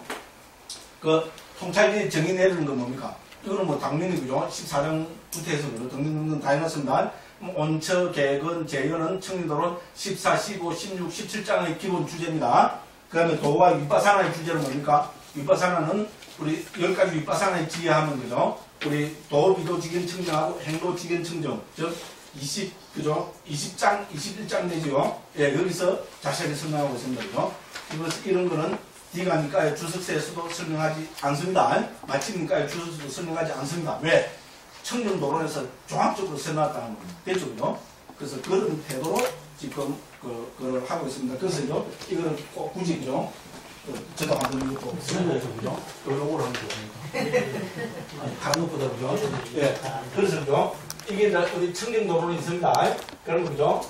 Speaker 2: 그 통찰기 정의 내리는 건 뭡니까? 이거는 뭐 당연히 그죠? 14장부터 해서 그죠? 등등등등 다 해놨습니다. 온처, 개근, 재연은 청정도론 14, 15, 16, 17장의 기본 주제입니다. 그 다음에 도와 윗바사나의 주제는 뭡니까? 윗바사나는 우리 10가지 윗바사나의 지혜하면 그죠? 우리 도, 비도, 지견, 청정하고 행도, 지견, 청정. 즉, 20장, 21장 되죠? 예, 여기서 자세하게 설명하고 있습니다. 그죠? 이런 거는 D가 니까의 주석서에서도 설명하지 않습니다. 마침니까의 주석서도 설명하지 않습니다. 왜? 청정도론에서 종합적으로 써놨다는 겁니다. 됐죠? 그죠? 그래서 그런 태도로 지금 그걸 하고 있습니다. 그래서 이거는 꼭 굳이 그죠? 저도 한번 이것도 써보죠. 그죠? 요거를 하면 좋습니다. 다른 것보다 그죠? 예. 그래서 그죠? 이게 우리 청정도론이 있습니다. 그럼 그죠?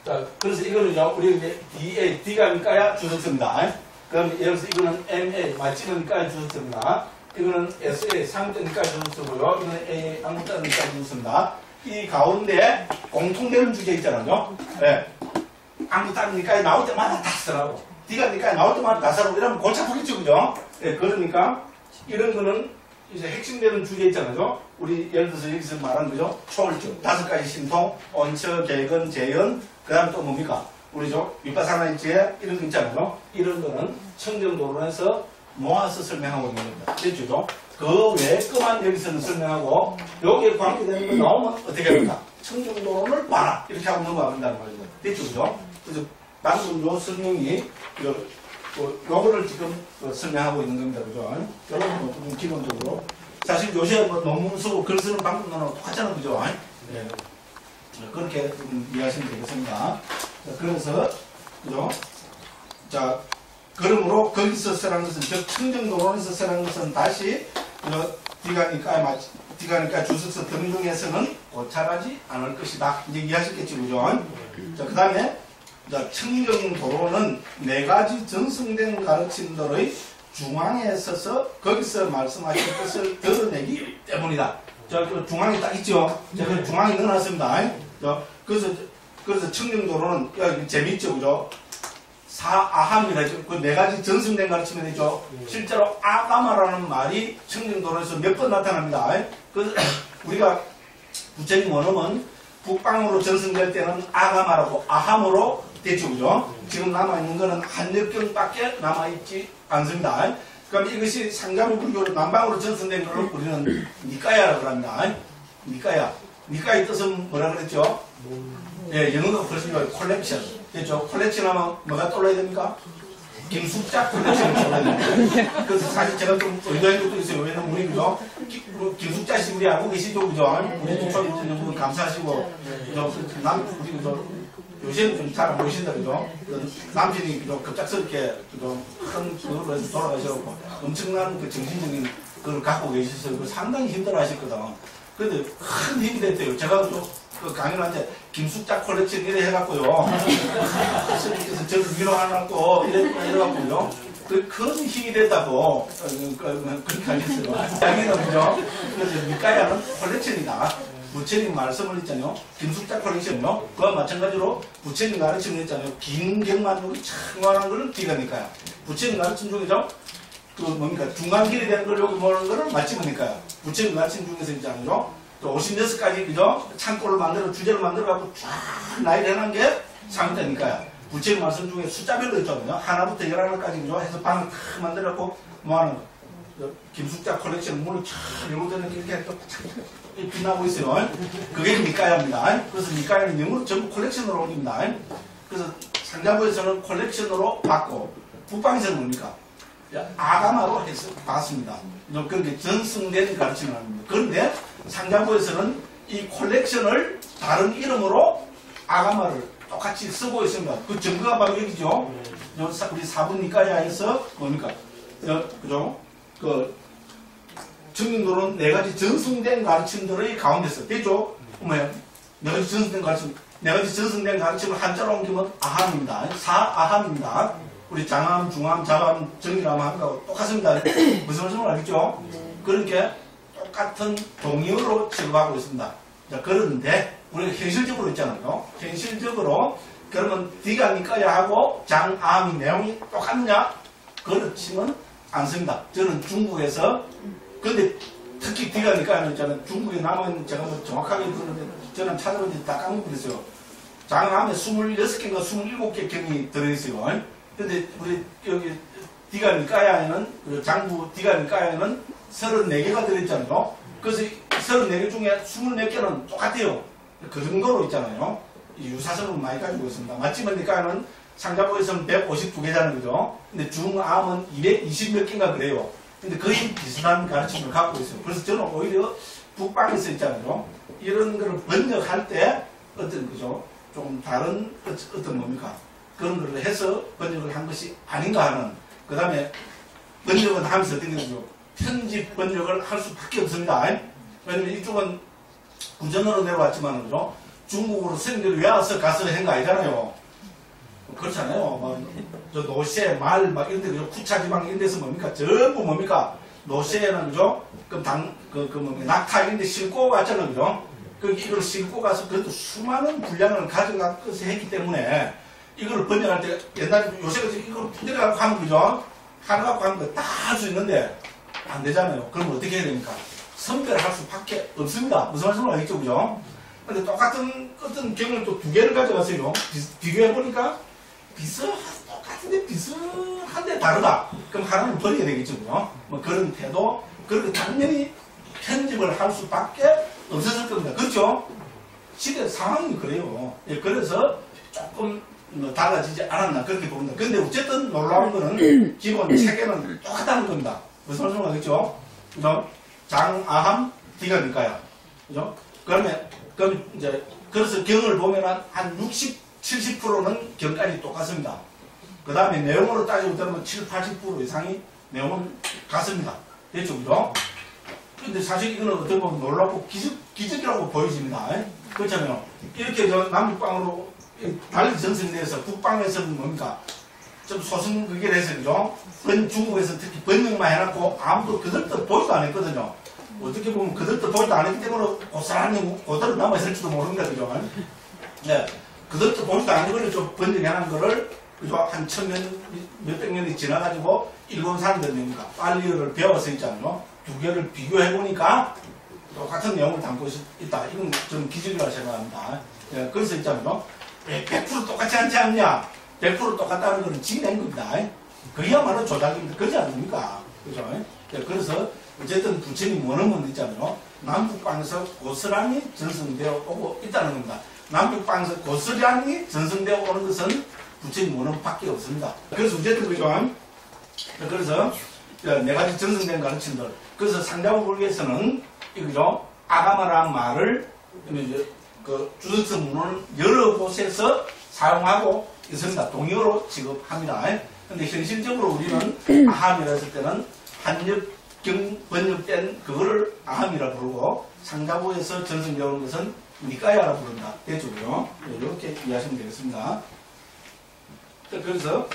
Speaker 2: 자, 그래서 이거는요, 우리 이제 D가 니까야 주석서입니다. 그럼 예를 들어서 이거는 MA, 마치는 니까야 주석서입니다. 이거는 SA, 상대 니까야 주석서고요. 이거는 A, 아무것도 니까야 주석서입니다. 이 가운데 공통되는 주제 있잖아요. 예. 아무것도 니까야 나올 때마다 다 쓰라고. D가 니까야 나올 때마다 다 쓰라고. 이러면 골치 아프겠죠, 그죠? 예, 그러니까 이런 거는 이제 핵심되는 주제 있잖아요. 우리 예를 들어서 여기서 말한 거죠. 초월주, 5가지 신통, 온처, 개근, 재연, 그 다음 또 뭡니까? 우리죠. 윗바사나의 지혜, 이런 거 있잖아요. 이런 거는 청정도론에서 모아서 설명하고 있는 겁니다. 됐죠? 그 외에 것만 여기서는 설명하고, 여기에 관계되는 거 나오면 어떻게 합니까? 청정도론을 봐라. 이렇게 하고 넘어간다는 말이죠. 됐죠? 그죠? 그래서 방금 요 설명이, 요거를 지금 설명하고 있는 겁니다. 그죠? 여러분은 좀 기본적으로. 사실 요새 뭐 논문 쓰고 글 쓰는 방법하고 똑같잖아요. 그죠? 네. 그렇게 이해하시면 되겠습니다. 자, 그래서, 그죠? 자, 그러므로 거기서 쓰라는 것은, 즉, 청정도론에서 쓰라는 것은 다시, D가 니까 주석서 등등에서는 고찰하지 않을 것이다. 이제 이해하셨겠죠. 그죠? 자, 그 다음에, 청정도론은 4가지 전승된 가르침들의 중앙에 서서 거기서 말씀하신 것을 드러내기 때문이다. 저 중앙에 딱 있죠? 제가 중앙에 넣어놨습니다. 그래서 청정도론은 재밌죠, 그죠? 아함이라 했죠. 그 4가지 전승된 가르침이 있죠. 실제로 아가마라는 말이 청정도론에서 몇 번 나타납니다. 그래서 우리가 부처님 원어는 북방으로 전승될 때는 아가마라고 아함으로 됐죠, 그죠? 지금 남아있는 거는 한역경밖에 남아있지 않습니다. 그럼 이것이 상자부 불교로 남방으로 전승된 것을 우리는 니까야라고 합니다. 니까야. 니까의 뜻은 뭐라 그랬죠? 예, 영어가 그렇습니다. 콜렉션. 됐죠? 콜렉션 하면 뭐가 떠올라야 됩니까? 김숙자 콜렉션을 떠올라야 됩니다. 그래서 사실 제가 좀 의도한 것도 있어요. 왜냐면 우리, 그죠? 김숙자 씨 우리 알고 계시죠? 그죠? 우리 부처님 여러분 감사하시고, 그죠? 우리, 그죠? 요새는 좀 잘 안 보신다, 그죠? 남편이, 그죠? 급작스럽게, 그죠? 큰 그걸로 해서 돌아가셔서 엄청난 그 정신적인 그걸 갖고 계셔서 상당히 힘들어 하셨거든. 그런데 큰 힘이 됐대요. 제가 그 강연한테 김숙자 콜렉션 이래 해갖고요. 스님께서 저를 위로하라고 이래갖고요. 큰 힘이 됐다고, 그렇게 하셨어요. 양이는, 그죠? 그래서 니까야는 콜렉션이다. 부처님 말씀을 했잖아요. 김숙자 콜렉션이요. 그와 마찬가지로 부처님 가르침을 했잖아요. 긴 경만록이 청원한 거는 기가니까요. 부처님 가르침 중에죠. 그 뭡니까? 중간길이 되는 걸 여기 모르는 거는 마침이니까요. 부처님 가르침 중에서 있잖아요. 또 56가지, 그죠? 창고를 만들어, 주제를 만들어갖고 쫙 나이를 해놓은 게 상태니까요. 부처님 말씀 중에 숫자별로 있잖아요. 하나부터 11까지, 그죠? 해서 방을 탁 만들어갖고 뭐하는 거. 김숙자 콜렉션 문을 쫙 열고되는 이렇게 또 빛나고 있어요. 그게 니까야입니다. 그래서 니까야는 영어로 전부 콜렉션으로 옮깁니다. 그래서 상자부에서는 콜렉션으로 받고, 북방에서는 뭡니까? 아가마로 해서 봤습니다. 그렇게 전승된 가르침을 합니다. 그런데 상자부에서는 이 콜렉션을 다른 이름으로 아가마를 똑같이 쓰고 있습니다. 그 증거가 바로 여기죠. 우리 사분니까야에서 뭡니까? 그죠? 그 증명도는 4가지 전승된 가르침들의 가운데서 되죠? 뭐예요? 4가지 전승된 가르침, 4가지 전승된 가르침을 한자로 옮기면 아함입니다. 사아함입니다. 우리 장함, 중함, 자함, 정기함 하는 거하고 똑같습니다. 무슨 말씀을 알겠죠? 그렇게 똑같은 동의어로 취급하고 있습니다. 자, 그런데 우리가 현실적으로 있잖아요. 현실적으로 그러면 디가니까야 하고 장암 내용이 똑같느냐? 그렇지는 않습니다. 저는 중국에서 근데 특히 디가니까야는 있잖아요. 중국에 남은 제가 뭐 정확하게 들었는데 저는 찾아보니 다 까먹었어요. 장암에 26개인가 27개 경이 들어있어요. 근데 우리 여기 디가니까야에는 장부 디가니까야에는 34개가 들어있잖아요. 그래서 34개 중에 24개는 똑같아요. 그 정도로 있잖아요. 유사성을 많이 가지고 있습니다. 맞지만니까는 상자부에서는 152개잖아요. 그죠? 근데 중암은 220몇 개인가 그래요. 근데 거의 비슷한 가르침을 갖고 있어요. 그래서 저는 오히려 북방에서 있잖아요. 이런 거를 번역할 때 어떤 그죠? 조금 다른 어떤 뭡니까? 그런 걸 해서 번역을 한 것이 아닌가 하는 그 다음에 번역을 하면서 어떤 거죠? 편집 번역을 할 수밖에 없습니다. 왜냐면 이쪽은 구전으로 내려왔지만 그죠? 중국으로 선교를 왜 와서 가서 한 거 아니잖아요. 그렇잖아요. 뭐, 저 노세, 말, 막 이런 데, 쿠차지방 이런 데서 뭡니까? 전부 뭡니까? 노세는 그죠? 뭡니까? 낙타 이런 데 싣고 갔잖아요. 그죠? 이걸 싣고 가서 그래도 수많은 분량을 가져가서 했기 때문에 이걸 번역할 때 옛날에 요새같이 이걸 푸대가고 하면 그죠? 하나 갖고 하는 거 다 할 수 있는데 안 되잖아요. 그럼 어떻게 해야 됩니까? 선별할 수밖에 없습니다. 무슨 말씀을 알겠죠? 그죠? 근데 똑같은 어떤 경을 또 2개를 가져가세요. 비교해보니까 똑같은데 비슷한데 다르다. 그럼 하나는 버려야 되겠죠. 그죠? 뭐 그런 태도, 그렇게 당연히 편집을 할 수밖에 없었을 겁니다. 그렇죠? 시대 상황이 그래요. 예, 그래서 조금 달라지지 않았나 그렇게 봅니다. 근데 어쨌든 놀라운 거는 기본 체계는 똑같다는 겁니다. 무슨 말씀을 하겠죠? 그죠? 장아함 디가니까야. 그죠? 그럼 이제 그래서 경을 보면 한 60, 70%는 경까지 똑같습니다. 그 다음에 내용으로 따지고 들으면 7, 80% 이상이 내용은 같습니다. 됐죠? 그죠? 근데 사실 이거는 어떻게 보면 놀랍고 기적이라고 보여집니다. 그렇잖아요. 이렇게 저 남북방으로 달리 전승돼서 북방에서는 뭡니까? 좀 소승극을 해서 그죠? 중국에서 특히 번역만 해놨고 아무도 그들 뜻 보지도 안 했거든요. 어떻게 보면 그들 뜻 보지도 안 했기 때문에 고스란히 그대로 남아있을지도 모릅니다. 그죠? 네. 그들 뜻 보지도 않은 거를 좀 번역해놓은 거를 그죠? 한 1000년, 몇백 년이 지나가지고 일본 사람들입니까? 빨리어를 배워서 있잖아요. 2개를 비교해보니까 똑같은 내용을 담고 있다. 이건 좀 기적이라고 생각합니다. 네. 그래서 있잖아요. 100% 똑같지 않지 않냐? 100% 똑같다는 것은 지낸 겁니다. 그야말로 조작입니다. 그렇지 않습니까? 그죠? 그래서 어쨌든 부처님 원어문 있잖아요. 남북방에서 고스란히 전승되어 오고 있다는 겁니다. 남북방에서 고스란히 전승되어 오는 것은 부처님 원어문밖에 없습니다. 그래서 어쨌든 그죠? 그래서 4가지 전승된 가르침들. 그래서 상자부 불교에서는 이거죠. 아가마라는 말을 그 주석서 문헌을 여러 곳에서 사용하고 있습니다. 동의어로 취급합니다. 근데 현실적으로 우리는 아함이라 했을 때는 한역경 번역된 그거를 아함이라 부르고 상자부에서 전승되어 오는 것은 니까야라 부른다. 대조고요. 이렇게 이해하시면 되겠습니다. 그래서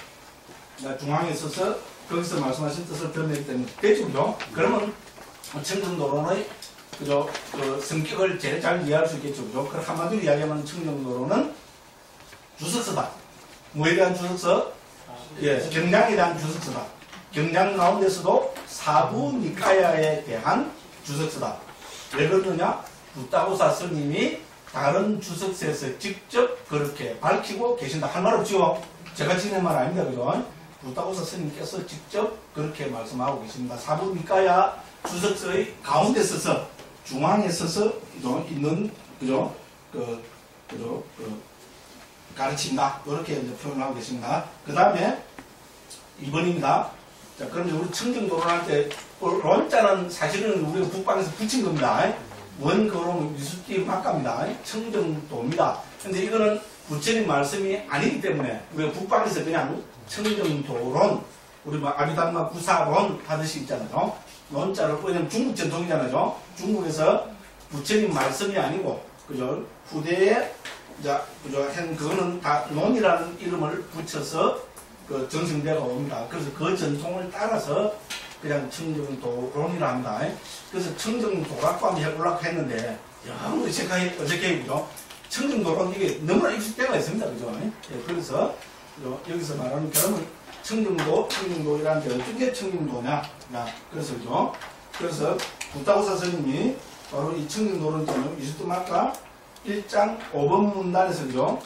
Speaker 2: 중앙에 있어서 거기서 말씀하신 뜻을 드러내기 때문에 대조고요. 그러면 청정도론의 그죠? 그 성격을 제일 잘 이해할 수 있겠죠. 그죠? 그 한마디로 이야기하면 청정도론은 주석서다. 뭐에 대한 주석서? 예, 경량에 대한 주석서다. 경량 가운데서도 사부니까야에 대한 주석서다. 왜 그러느냐? 부타고사 스님이 다른 주석서에서 직접 그렇게 밝히고 계신다. 할 말 없죠? 제가 지낸 말 아닙니다. 그죠? 부타고사 스님께서 직접 그렇게 말씀하고 계십니다. 사부니까야 주석서의 가운데 서서 중앙에 서서 있는 그죠? 그죠? 가르친다. 이렇게 이제 표현하고 계십니다. 그 다음에 2번입니다. 자, 그런데 우리 청정도로할 때 론자는 사실은 우리가 북방에서 붙인 겁니다. 원거로는 미수띠 막갑니다. 청정도입니다. 근데 이거는 부처님 말씀이 아니기 때문에 우리가 북방에서 그냥 청정도론, 우리 뭐 아비담마 구사론 하듯이 있잖아요. 논자를, 왜냐면 중국 전통이잖아요. 중국에서 부처님 말씀이 아니고, 그죠? 후대에, 자, 그죠? 그거는 다 논이라는 이름을 붙여서 그 정승되어 옵니다. 그래서 그 전통을 따라서 그냥 청정도론이라 합니다. 그래서 청정도락과 해보려고 했는데, 영 어색해, 그죠? 청정도론 이게 너무나 익숙때가 있습니다. 그죠? 예, 그래서 여기서 말하는 그러면 청정도이라는 게 어떻게 청정도냐? 그래서 그죠? 그래서 부타고사 스님이 바로 이 청정도론 때는 위수도막가 1장 5번 문단에서 그죠?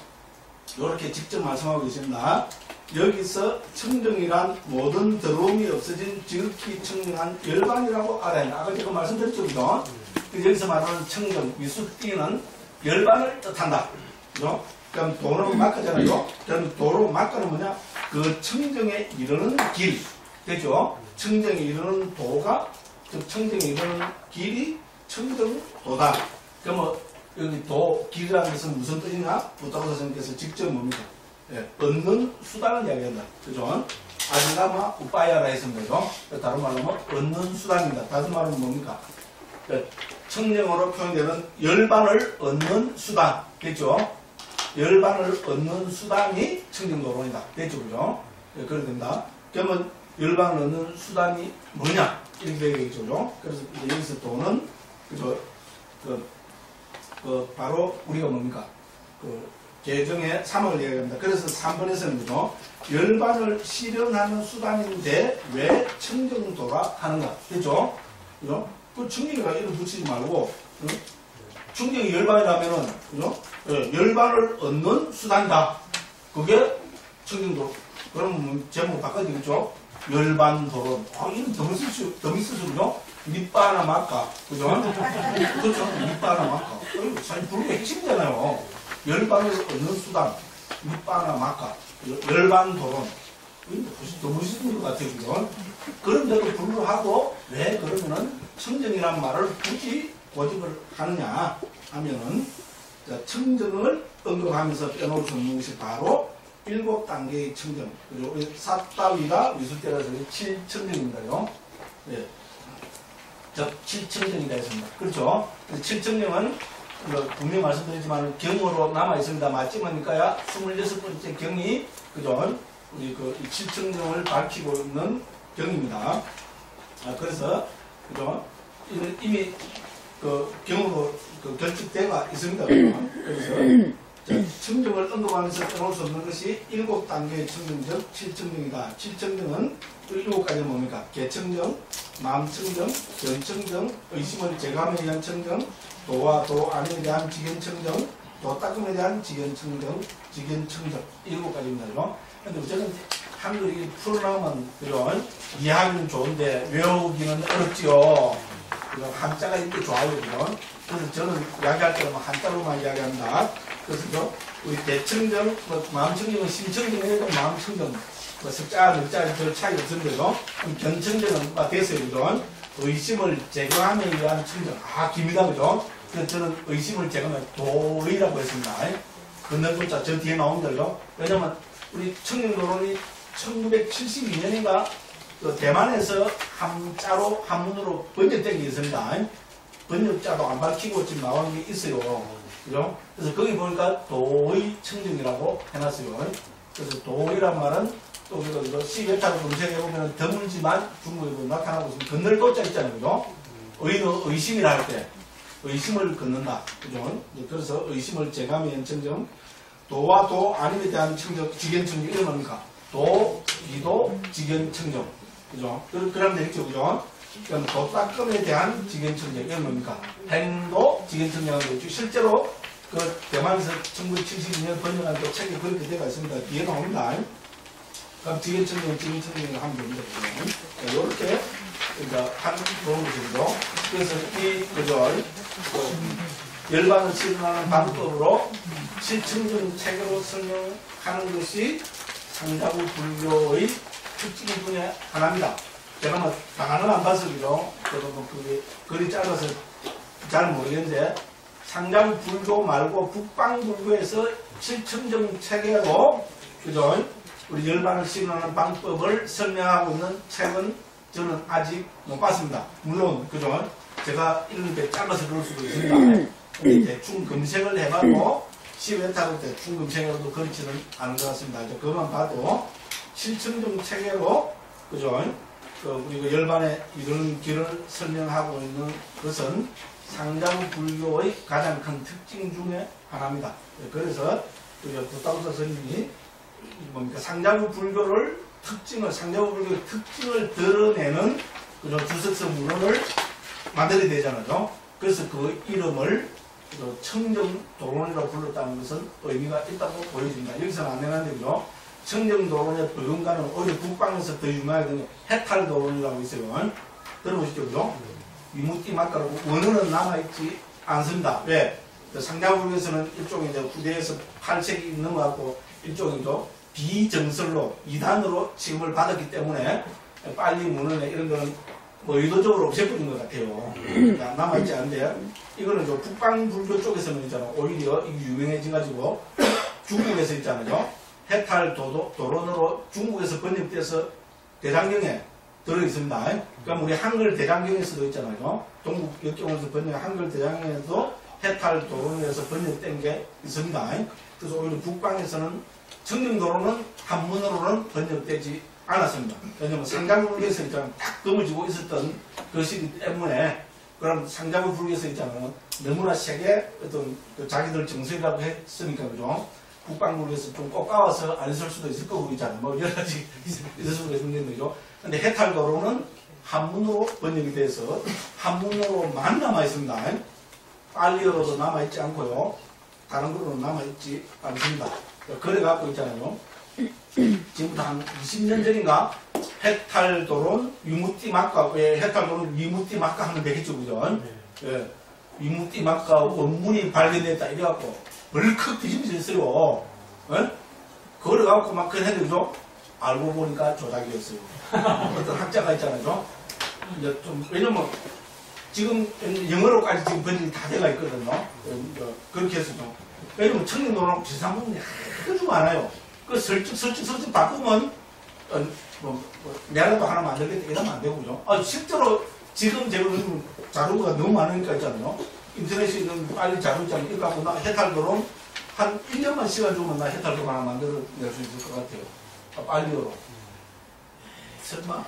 Speaker 2: 이렇게 직접 말씀하고 계십니다. 여기서 청정이란 모든 더러움이 없어진 지극히 청정한 열반이라고 알아야 한다. 아까 제가 말씀드렸죠, 그죠? 여기서 말하는 청정, 위수띠는 열반을 뜻한다. 그죠? 그럼 도로 막가잖아요. 그럼 도로 막가는 뭐냐? 그 청정에 이르는 길. 되죠? 청정에 이르는 도가, 즉 청정에 이르는 길이 청정도다. 그러면 여기 도, 길이라는 것은 무슨 뜻이냐? 부타고사 선생님께서 직접 뭡니까? 예, 얻는 수단을 이야기한다. 그죠? 아지가마 우빠야라 했습니다. 그죠? 다른 말로 하면 얻는 수단입니다. 다른 말은 뭡니까? 청정으로 표현되는 열반을 얻는 수단. 됐죠? 열반을 얻는 수단이 청정도론이다. 됐죠? 그죠? 예, 그래야 됩니다. 그러면 열반을 얻는 수단이 뭐냐? 이렇게 되겠죠? 그죠? 그래서 여기서 도는, 그죠? 바로 우리가 뭡니까? 개정의 3을 얘기합니다. 그래서 3번에서는 그죠? 열반을 실현하는 수단인데 왜 청정도라 하는가? 됐죠? 그죠? 그 청정이가 이름 붙이지 말고, 청정이 열반이라면은, 그죠? 예, 열반을 얻는 수단이다. 그게 청정도. 그럼 제목 바꿔지겠죠? 열반도론. 이름 더 있으시죠? 그죠? 밑바나 막가. 그죠? 그렇죠? 밑바나 막가. 사실 불교 핵심이잖아요. 열반을 얻는 수단. 밑바나 막가. 열반도론. 더 멋있는 것 같아요. 그죠? 그런데도 불구하고, 왜 그러면은 청정이란 말을 굳이 고집을 하느냐 하면은, 청정을 언급하면서 빼놓을 수 없는 것이 바로 7단계의 청정. 그리고 사따위가 위수때라서 7청정입니다요. 예. 7청정이라 했습니다. 그렇죠? 7청정은 분명히 말씀드리지만 경으로 남아있습니다. 맞지만니까야 26번째 경이, 그죠? 우리 그 7청정을 밝히고 있는 경입니다. 그래서, 그죠? 이미 그 경으로 결집되어 있습니다. 그래서 청정을 언급하면서 빼놓을 수 없는 것이 7단계의 청정적 7청정이다. 7청정은 7가지 뭡니까? 개청정, 마음청정, 견청정, 의심을 제감에 의한 청정, 도와 도 안에 대한 지견청정, 도 닦음에 대한 지견청정, 지견청정 7가지입니다. 그런데 어쨌든 한글이 풀어나오면 그런 이해하기는 좋은데 외우기는 어렵지요. 한자가 이렇게 좋아요. 그래서 저는 이야기할 때는 한자로만 이야기합니다. 그래서 우리 대청정, 마음청정은 심청정이고 마음청정, 석자, 넉자 별 차이가 없는데요. 견청정은 됐어요. 그죠? 의심을 제거함에 의한 청정. 깁니다. 그죠? 그래서 저는 의심을 제거하면 도의라고 했습니다. 건널 글자 저 뒤에 나옵니다. 그죠? 왜냐면 우리 청정도론이 1972년인가 대만에서 한자로, 한문으로 번역된 게 있습니다. 번역자도 안 밝히고 지금 나오는 게 있어요. 그죠? 그래서 거기 보니까 도의 청정이라고 해놨어요. 그래서 도의란 말은 또 이거 시외타로 검색해보면 드물지만 중국에도 나타나고 있으면 건널 도자 있잖아요. 그죠? 의는 의심이라 할 때 의심을 걷는다. 그죠? 그래서 의심을 제감에 의한 청정, 도와 도 아님에 대한 청정, 지견청정 이런 겁니까? 도, 이도, 지견청정. 그죠? 그러면 되겠죠. 그죠? 그럼 도닦음에 대한 지견청정 이런 겁니까? 행도, 지견청정하고 있죠. 실제로 그 대만에서 1972년 번역한 그 책에 그렇게 되어 있습니다. 뒤에 나옵니다. 그럼 지견청정, 지견청정을 하면 됩니다. 이렇게 그러니까 한 좋은 것이죠. 그래서 이 그죠? 열반을 실현하는 방법으로 실청정 체계로 설명하는 것이 상자부 불교의
Speaker 3: 특징 중에 하나입니다. 제가 뭐 당화는 안 봐서 그죠? 저도 뭐 그게 글이 짧아서 잘 모르겠는데 상장 불교 말고 북방 불교에서 칠청정 체계로 그죠? 우리 열반을 시인하는 방법을 설명하고 있는 책은 저는 아직 못 봤습니다. 물론 그죠? 제가 읽는 게 짧아서 그럴 수도 있습니다. 대충 검색을 해봐도 시외타로 대충 검색해도 그렇지는 않은 것 같습니다. 그것만 봐도 칠청정 체계로 그죠? 우리 열반의 이런 길을 설명하고 있는 것은 상장 불교의 가장 큰 특징 중에 하나입니다. 그래서 부타우사 스님이 뭡니까 상자부 불교를 상자부 불교의 특징을 드러내는 그런 주석서 문헌을 만들어야 되잖아요. 그래서 그 이름을 청정도론이라고 불렀다는 것은 의미가 있다고 보여집니다. 여기서는 안 내놨는데 그죠? 청정도론의 불경가는 오히려 북방에서 더 유명하게 된 해탈도론이라고 있어요. 들어보시죠, 그죠? 위무띠 막가라고 원어는 남아있지 않습니다. 왜? 상자불교에서는 일종의 후대에서 8책이 있는 것 같고 일종이죠. 비정설로 2단으로 취급을 받았기 때문에 빨리 문헌에 이런 거는 뭐 의도적으로 없애버린 것 같아요. 남아있지 않은데 이거는 북방불교 쪽에서는 있잖아요. 오히려 이게 유명해져가지고 중국에서 있잖아요. 해탈도론으로 중국에서 번역돼서 대장경에 들어있습니다. 그러니까 우리 한글 대장경에서도 있잖아요. 동국 역경에서 번역 한글 대장경에도 해탈도론에서 번역된 게 있습니다. 그래서 오히려 북방에서는 청정도론은 한문으로는 번역되지 않았습니다. 왜냐하면 상자불교에서 있잖아요. 딱 넘어지고 있었던 것이기 때문에 그럼 상자불교에서 있잖아요. 너무나 세게 어떤 자기들 정설이라고 했으니까 그죠. 북방불교에서 좀 꺾아와서 안 쓸 수도 있을 거고 있잖아요. 뭐 여러 가지 있을 수도 있는 거죠. 근데 해탈도론은 한문으로 번역이 돼서 한문으로만 남아있습니다. 빨리어로도 남아있지 않고요. 다른 거로는 남아있지 않습니다. 그래갖고 있잖아요. 지금부터 한 20년 전인가 해탈도론 위무띠막가 왜 해탈도론 위무띠막가 하면 되겠죠, 그죠? 예. 위무띠막가 원문이 발견됐다 이래갖고 벌컥 뒤집어졌어요. 예? 그래갖고 막 그랬는데 그죠? 알고 보니까 조작이었어요. 어떤 학자가 있잖아요. 이제 좀 왜냐면 지금 영어로까지 지금 번역이 다 돼가 있거든요. 그렇게 해서 좀 왜냐면 청년도론 비슷한 부분이 아주 많아요. 그 설득 바꾸면 내가도 하나 만들겠다 이러면 안 되고 그죠? 실제로 지금 제가 자료가 너무 많으니까 있잖아요. 인터넷에 있는 빨리 자료 있잖아요. 이거 갖고 나 해탈도론 한 1년만 시간 주면 나 해탈도론 하나 만들어낼 수 있을 것 같아요. 빨리로. 설마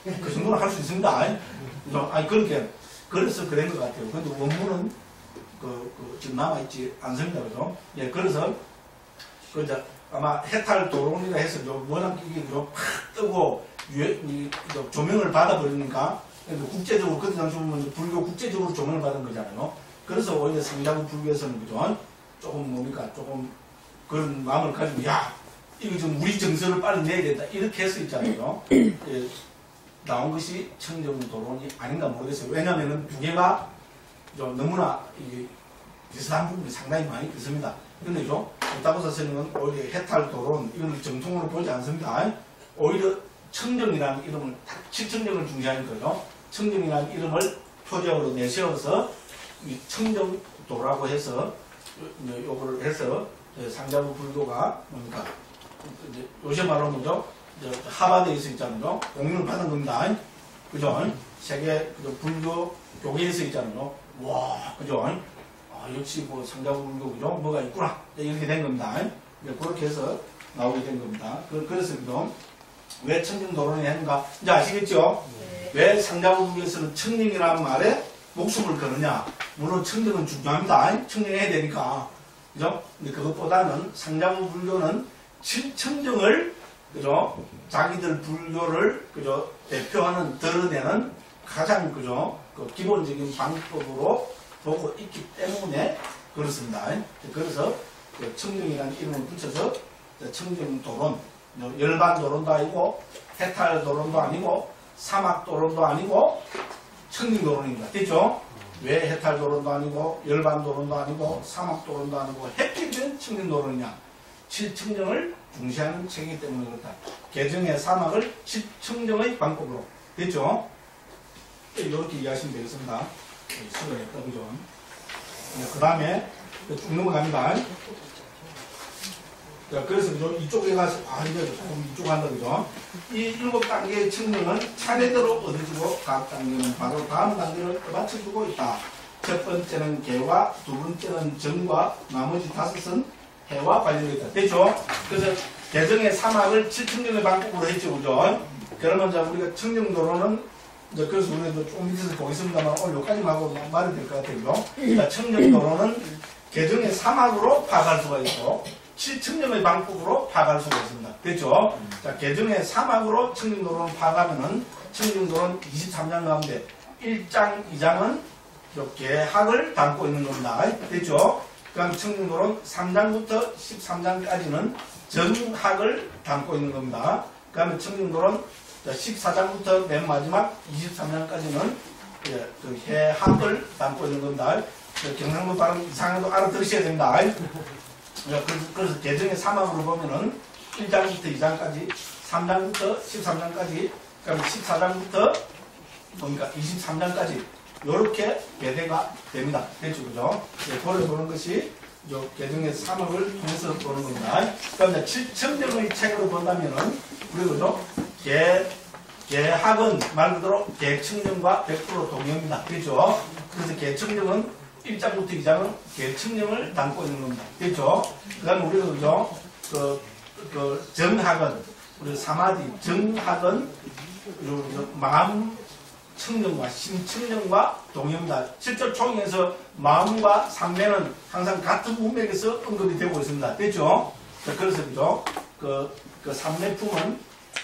Speaker 3: 그 정도는 할 수 있습니다. 아니 그렇게 그래서 그런 것 같아요. 근데 원문은 지금 남아있지 않습니다. 그죠? 예, 그래서 이제 아마 해탈도론이라 해서 워낙 이게 팍 뜨고 조명을 받아버리니까 국제적으로 그때 당시 보면 불교 국제적으로 조명을 받은 거잖아요. 그래서 오히려 상자부 불교에서는 그죠? 조금 뭡니까? 조금 그런 마음을 가지고 야 이거 좀 우리 정서를 빨리 내야 된다 이렇게 해서 있잖아요. 예, 나온 것이 청정도론이 아닌가 모르겠어요. 왜냐하면 두 개가 좀 너무나 이게 비슷한 부분이 상당히 많이 있습니다. 근데 부타우사 스님은 오히려 해탈도론 이거는 정통으로 보지 않습니다. 오히려 청정이라는 이름을 칠청정을 중시하니까요. 청정이라는 이름을 표적으로 내세워서 이 청정도라고 해서 요거를 해서 상자부 불교가 뭡니까 요새 말로 뭐죠? 하바드에서 있잖아요. 공인을 받은 겁니다. 그죠? 세계 불교 교계에서 있잖아요. 와, 그죠? 역시 뭐 상자부 불교 그죠? 뭐가 있구나. 이렇게 된 겁니다. 그렇게 해서 나오게 된 겁니다. 그래서 그죠? 왜 청정도론을 했는가? 이제 아시겠죠? 네. 왜 상자부 불교에서는 청정이라는 말에 목숨을 거느냐? 물론 청정은 중요합니다. 청정해야 되니까. 그죠? 근데 그것보다는 상자부 불교는 칠청정을 그죠? 자기들 불교를 그죠? 대표하는 드러내는 가장 그죠? 그 기본적인 방법으로 보고 있기 때문에 그렇습니다. 그래서 그 청정이라는 이름을 붙여서 청정도론, 열반도론도 아니고 해탈도론도 아니고 사막도론도 아니고 청정도론입니다. 됐죠? 왜 해탈도론도 아니고 열반도론도 아니고 사막도론도 아니고 해필된 청정도론이냐? 칠층정을 중시하는 책이기 때문에 그렇다. 개정의 사막을 칠층정의 방법으로. 됐죠? 이렇게 이해하시면 되겠습니다. 수련의 법이죠. 그 다음에 쭉 넘어갑니다. 자, 그래서 이쪽에 가서, 이제 조금 이쪽 간다, 그죠? 이 7단계의 측정은 차례대로 얻어지고 각 단계는 바로 다음 단계를 맞춰주고 있다. 첫 번째는 개와, 두 번째는 정과, 나머지 5은 해와 관련되어 있다. 됐죠? 그래서 개정의 사막을 7측정의 방법으로 했죠, 그죠? 그러면 자, 우리가 측정도로는 이제 그래서 우리가 좀 밑에서 보겠습니다만 오늘 여기까지만 하고 말이 될 것 같아요. 그죠? 측정도로는 개정의 사막으로 파악할 수가 있고, 7측정의 방법으로 파악할 수가 있습니다. 됐죠? 자, 개정의 사막으로 측정도로는 파악하면은 측정도로는 23장 가운데 1장, 2장은 계학을 담고 있는 겁니다. 됐죠? 그 다음 측정도로는 3장부터 13장까지는 정학을 담고 있는 겁니다. 그 다음에 측정도로는 14장부터 맨 마지막 23장까지는 해학을 담고 있는 겁니다. 경상도 발음 이상해도 알아들으셔야 됩니다. 그래서 개정의 사막으로 보면은 1장부터 2장까지, 3장부터 13장까지, 그 다음에 14장부터 그러니까 23장까지 이렇게 배대가 됩니다. 됐죠? 그죠? 그걸 보는 것이 개정의 사막을 통해서 보는 겁니다. 그다음에 7층정의 책으로 본다면은 우리 그죠? 개학은 말 그대로 개층정과 100% 동의입니다. 됐죠? 그래서 개층정은 1장부터 2장은 개층정을 담고 있는 겁니다. 됐죠? 그 다음에 우리가 그죠? 정학은, 우리 사마디, 정학은 마음 측정과 심측정과 동의입니다. 실제 총에서 마음과 삼매는 항상 같은 문맥에서 언급이 되고 있습니다. 됐죠? 그래서 그죠? 그 삼매품은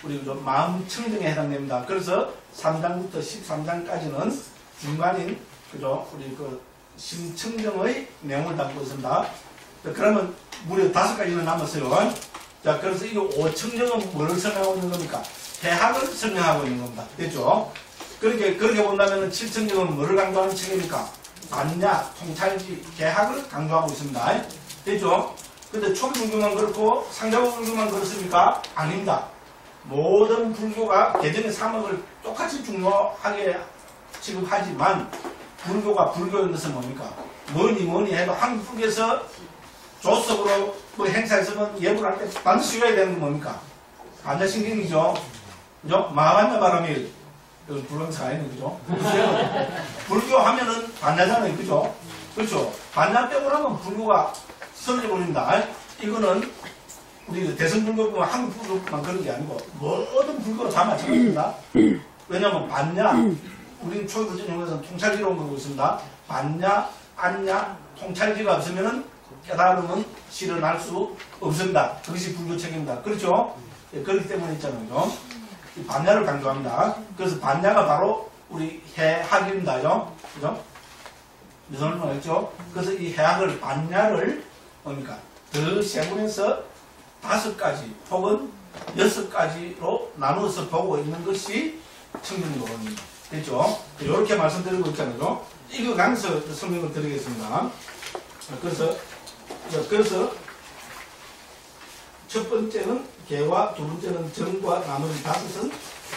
Speaker 3: 우리 그죠? 마음 측정에 해당됩니다. 그래서 3장부터 13장까지는 중간인 그죠? 우리 심층정의 내용을 담고 있습니다. 그러면 무려 5가지는 남았어요. 자, 그래서 이 5측정은 뭐를 설명하고 있는 겁니까? 해학을 설명하고 있는 겁니다. 됐죠? 그렇게 본다면 7측정은 뭐를 강조하는 책입니까? 반야, 통찰지, 개학을 강조하고 있습니다. 됐죠? 근데 초기불교만 그렇고 상자불교만 그렇습니까? 아닙니다. 모든 불교가 개정의 사막을 똑같이 중요하게 취급하지만 불교가 불교인 것은 뭡니까? 뭐니 해도 한국 불교에서 조석으로 행사에서는 예불 할 때 반드시 외워야 되는 건 뭡니까? 반야신경이죠. 그죠? 마반야 바람이 불렁사에는 그죠? 불교 하면은 반야잖아요. 그죠? 그렇죠? 반야 빼고 나면 불교가 설려버립니다. 이거는 우리 대승불교 보면 한국 불교만 그런 게 아니고 모든 불교가 다 마찬가지입니다. 왜냐하면 반야, 우리는 초기불교에서는 통찰지로 보고 있습니다. 반야, 안야, 통찰지가 없으면은 깨달음은 실현할 수 없습니다. 그것이 불교 책입니다. 그렇죠? 그렇기 때문에 있잖아요. 그죠? 반야를 강조합니다. 그래서 반야가 바로 우리 해학입니다. 그죠? 무슨 말이죠? 그래서 이 해학을, 반야를 뭡니까? 더 세분해서 5가지 혹은 6가지로 나누어서 보고 있는 것이 청정도론입니다. 됐죠? 이렇게 말씀드리고 있잖아요. 이거 강서 설명을 드리겠습니다. 그래서 첫 번째는 개와, 두 번째는 정과, 나머지 5은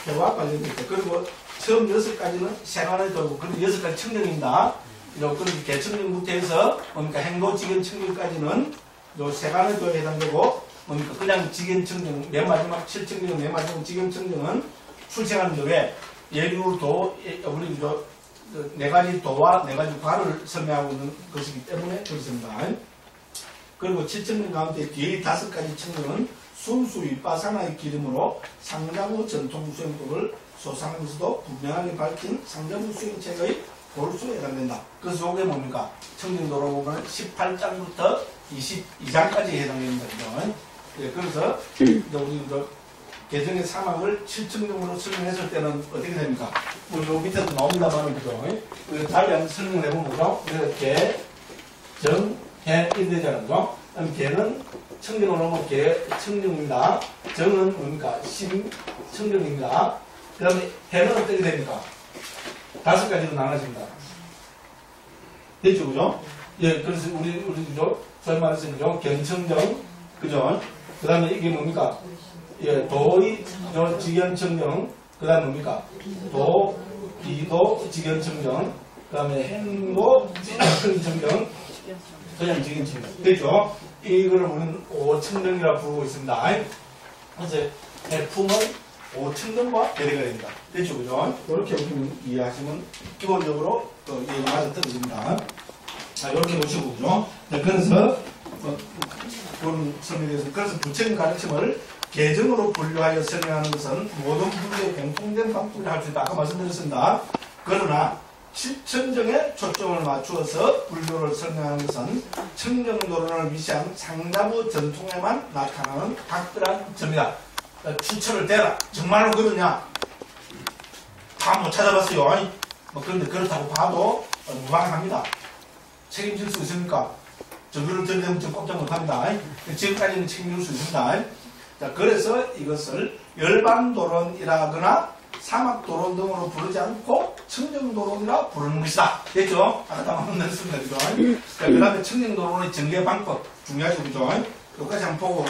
Speaker 3: 개와 관련되어 있다. 그리고 처음 6가지는 세간의 도구, 그리고 6가지 청정입니다. 그리고 개청정부터 해서 뭡니까? 행도직견 청정까지는 요 세간의 도에 해당되고, 뭡니까? 그냥 직견 청정, 맨 마지막 7청정, 맨 마지막 직견 청정은 출생하는 도에 예류도, 우리 4가지 도와 4가지 과를 설명하고 있는 것이기 때문에 그렇습니다. 그리고 7청정 가운데 뒤에 5가지 청정은 순수 윗바사나의 기름으로 상자부 전통 수행법을 소상에서도 분명하게 밝힌 상자부 수행책의 골수에 해당된다. 그래서 이게 뭡니까? 청정도로 보면 18장부터 22장까지 해당됩니다. 그래서 우리 개정의 사막을 7청정으로 설명했을 때는 어떻게 됩니까? 우리 요 밑에도 나옵니다만, 그죠? 우리 다시 한번 설명을 해보면, 그죠? 이렇게 정, 해, 이렇게 되잖아요. 그죠? 그럼 개는 청정으로 하면 개, 청정입니다. 정은 뭡니까? 심, 청정입니다. 그 다음에 해는 어떻게 됩니까? 5가지로 나눠집니다. 됐죠? 그죠? 예, 그래서 우리, 그죠? 소위 말해서, 그죠? 견청정, 그죠? 그 다음에 이게 뭡니까? 예, 도의 직연청정, 그 다음에 뭡니까? 비도 직연청정, 그 다음에 행도 직연청정, 그냥 직연청정. 됐죠? 이걸 우리는 5층정이라고 부르고 있습니다. 그래서 해품은 5층정과 대리가 됩니다. 됐죠? 그죠? 이렇게 우리는 이해하시면 기본적으로 이해가 맞아 떨어집니다. 자, 이렇게 보시고, 그죠? 자, 그래서, 그런 설명에서, 그래서 부처님 가르침을 계정으로 분류하여 설명하는 것은 모든 분류의 공통된 방법이라 할 수 있다. 아까 말씀드렸습니다. 그러나, 실천정에 초점을 맞추어서 분류를 설명하는 것은 청정노론을 위시한 상자부 전통에만 나타나는 각별한 점이다. 추천을 대라. 정말로 그러냐? 다 못 찾아봤어요. 아니, 그런데 그렇다고 봐도 무방합니다. 책임질 수 있습니까? 저거를 들으면 좀 꼼짝 못합니다. 지금까지는 책임질 수 있습니다. 자, 그래서 이것을 열반도론이라거나 사막도론 등으로 부르지 않고 청정도론이라 부르는 것이다. 됐죠? 아까 다 말씀드렸습니다. 그죠? 자, 그 다음에 청정도론의 전개 방법 중요하죠. 그죠? 여기까지 한번 보고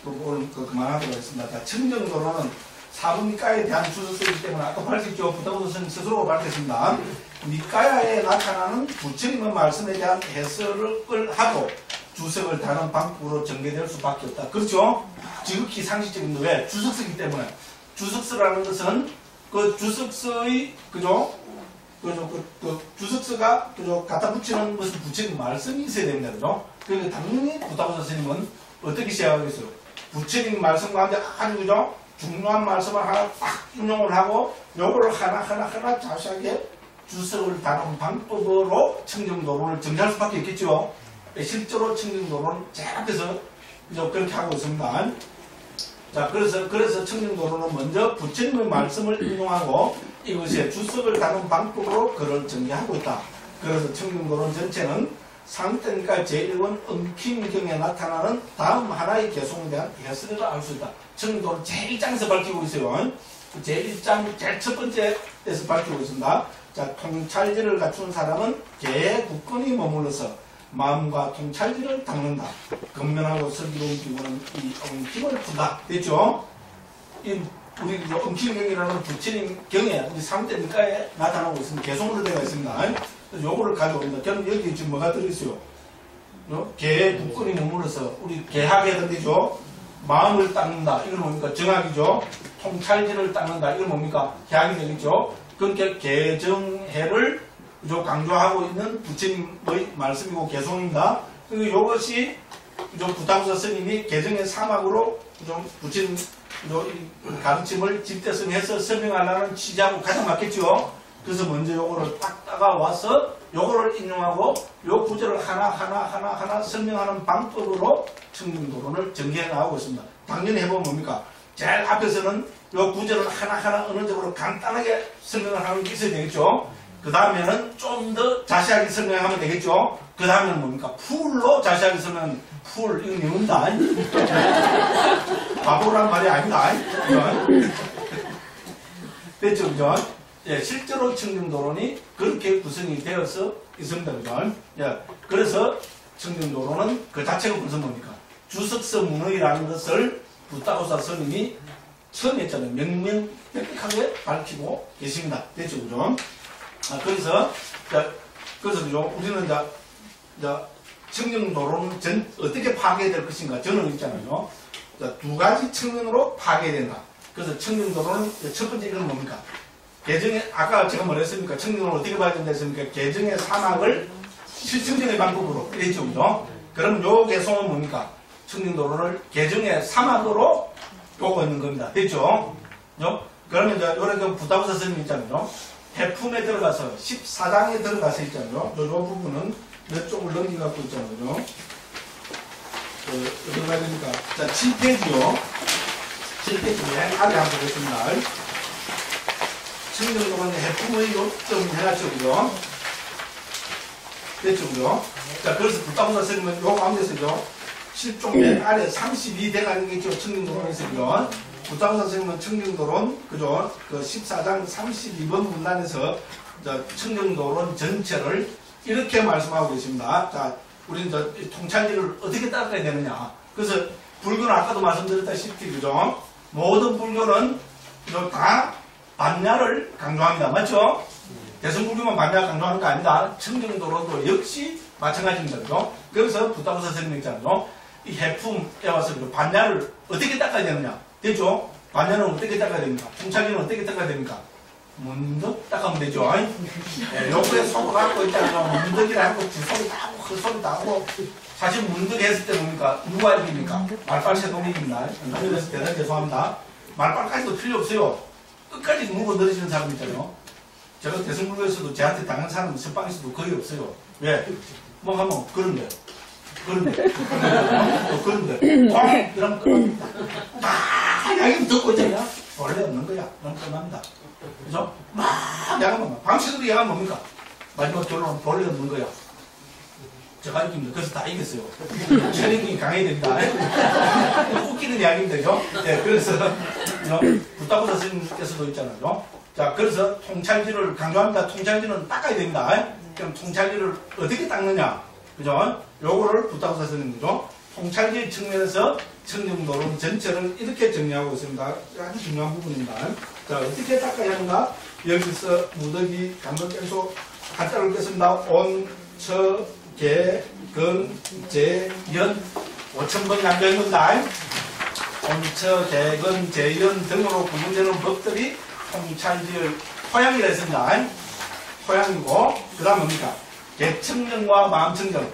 Speaker 3: 또 그만하도록 하겠습니다. 자, 청정도론은 사부니까에 대한 주석이기 때문에 아까 밝혔죠. 부타부도선 스스로 밝혔습니다. 니까야에 나타나는 부처님의 말씀에 대한 해설을 하고 주석을 다른 방법으로 전개될 수밖에 없다. 그렇죠? 지극히 상식적인데 왜? 주석서이기 때문에. 주석서라는 것은 그 주석서의 그죠? 주석서가 그죠? 갖다 붙이는 것은 부처님 말씀이 있어야 됩니다. 그죠? 그러니까 당연히 부타부도 스님은 어떻게 시작하겠어요? 부처님 말씀 가운데 아주 그죠? 중요한 말씀을 하나 딱 인용을 하고 요거를 하나 자세하게 주석을 다룬 방법으로 청정도론을 정리할 수밖에 없겠죠. 실제로 청정도론은 제 앞에서 그렇게 하고 있습니다. 자, 그래서 청정도론은 먼저 부처님의 말씀을 인용하고 이것의 주석을 다룬 방법으로 그를 정리하고 있다. 그래서 청정도론 전체는 상태니까 제1권 엉킴경에 나타나는 다음 하나의 개성에 대한 해설이라 할 수 있다. 청정도론 제1장에서 밝히고 있어요. 제1장 제일 첫 번째에서 밝히고 있습니다. 자, 통찰지를 갖춘 사람은 개의 굳건히 머물러서 마음과 통찰지를 닦는다. 근면하고 슬기로운 기분은 이 엉킴을 푼다. 됐죠? 우리 엉킴경이라는 부처님 경에 우리 상태니까에 나타나고 있습니다. 개성으로 되어 있습니다. 요거를 가져옵니다. 저는 여기 지금 뭐가 들어있어요? 개의 굳건히 머물러서 우리 개하게 되죠? 마음을 닦는다. 이건 뭡니까? 정학이죠? 통찰지를 닦는다. 이건 뭡니까? 개학이 되겠죠? 그러니까 개정해를 강조하고 있는 부처님의 말씀이고 개송입니다. 그리고 이것이 부타부사 스님이 개정의 사막으로 부처님 가르침을 집대성해서 설명하려는 취지하고 가장 맞겠죠. 그래서 먼저 요거를 딱 따가와서 요거를 인용하고 요 구절을 하나 설명하는 방법으로 청정도론을 전개해 나가고 있습니다. 당연히 해보면 뭡니까? 제일 앞에서는 요 구절을 하나 어느 정도 간단하게 설명을 하는 게 있어야 되겠죠. 그 다음에는 좀 더 자세하게 설명하면 되겠죠. 그 다음에는 뭡니까? 풀로 자세하게 설명, 풀, 이거 외운다. 바보란 말이 아니다. 됐죠, 그죠? 예, 실제로 청정도론이 그렇게 구성이 되어서 있습니다, 그죠? 예, 그래서 청정도론은 그 자체가 무슨 뭡니까? 주석서 문의라는 것을 부타고사 스님이 처음에 했잖아요. 명명백백하게 밝히고 계십니다. 됐죠, 그죠? 그래서 그죠? 우리는 청정도론은 어떻게 파괴될 것인가? 저는 있잖아요. 두 가지 측면으로 파괴된다. 그래서 청정도론은 첫 번째 이건 뭡니까? 개정의, 아까 제가 뭐랬습니까? 청정도론을 어떻게 봐야 된다 했습니까? 개정의 사막을 실청정의 방법으로 그랬죠, 그죠? 그럼 요 개송은 뭡니까? 청정도론을 개정의 사막으로 보고 있는 겁니다. 됐죠? 그러면 이제 요런 부타부사 스님 있잖아요. 해품에 들어가서 14장에 들어가서 있잖아요. 요 부분은 몇 쪽을 넘겨갖고 있잖아요. 어디로 가야 됩니까? 자, 7페이지요. 7페이지 맨 아래 한번 보겠습니다. 청정도론의 해품의 요점 해놨죠, 그죠? 됐죠, 그죠? 자, 그래서 부타부사 스님은 요 가운데서죠. 7쪽 맨 아래 32대 가는 게 있죠. 청정도론에서, 그죠? 부타부사 스님은 청정도론, 그죠? 그 14장 32번 문단에서 청정도론 전체를 이렇게 말씀하고 계십니다. 자, 우리는 통찰지를 어떻게 닦아야 되느냐. 그래서 불교는 아까도 말씀드렸다시피 그죠? 모든 불교는 다 반야를 강조합니다. 맞죠? 대승불교만 반야 강조하는 거 아니다. 청정도로도 역시 마찬가지입니다. 그죠? 그래서 부타부사 스님 있잖아요. 이 해품에 와서 반야를 어떻게 닦아야 되느냐? 됐죠? 반야는 어떻게 닦아야 됩니까? 통찰기는 어떻게 닦아야 됩니까? 문득 닦으면 되죠. 예, 요거에 속을 하고 있잖아요. 문득이라 하고 뒷소리 다 하고 헛소리 다 하고 사실 문득 했을 때 뭡니까? 누가 이깁니까? 말빨새 동입니다. 그래서 대단히 죄송합니다. 말빨까지도 필요 없어요. 끝까지 묵어 늘어지는 사람 있잖아요. 제가 대승불교에서도 저한테 당한 사람은 선방에서도 거의 없어요. 왜? 뭐 하면 그런데 이러면 끝납니다. 막 야기면 듣고 있잖아요. 원래 없는 거야. 그럼 끝납니다. 그죠? 막 야가면 방식으로 야가면 뭡니까? 마지막 결론은 원래 없는 거야. 제가 이깁니다. 그래서 다 이겼어요. 체력이 강해야 됩니다. 웃기는 이야기입니다. 그죠? 네, 그래서 부타부사 스님께서도 있잖아요. 자, 그래서 통찰기를 강조합니다. 통찰기는 닦아야 됩니다. 그럼 통찰기를 어떻게 닦느냐? 그죠? 요거를 부타부사 스님이죠. 통찰기 측면에서 청정도론 전체를 이렇게 정리하고 있습니다. 아주 중요한 부분입니다. 자, 어떻게 닦아야 하는가? 여기서 무더기, 감독경소 한자를 읽겠습니다. 온, 처, 개, 근, 제, 연 5,000번이 남겨있는다. 온, 처, 개, 근, 제, 연 등으로 구분되는 법들이 통찰지의 토양이라 했습니다. 토양이고, 그 다음 뭡니까? 개청정과 마음청정.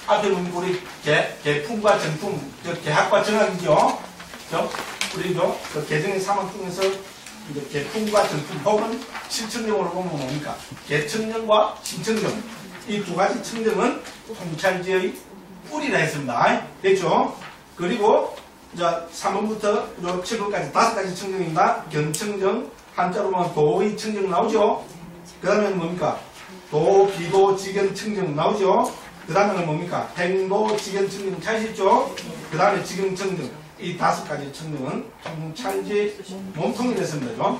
Speaker 3: 앞에 보면 우리 개품과 정품, 개학과 정학이죠. 우리도 그 개정의 사막 중에서 이제 개품과 정품 혹은 신청정으로 보면 뭡니까? 개청정과 신청정. 이 두 가지 청정은 통찰지의 뿌리라 했습니다. 됐죠? 그리고 이제 3번부터 7번까지 5가지 청정입니다. 견청정, 한자로 보면 도의 청정 나오죠? 그 다음에는 뭡니까? 도, 기도, 지견 청정 나오죠? 그 다음에는 뭡니까? 행도, 지견 청정 찾으시죠? 그 다음에 지견 청정. 이 5가지 청정은 통찰지 몸통이 됐습니다.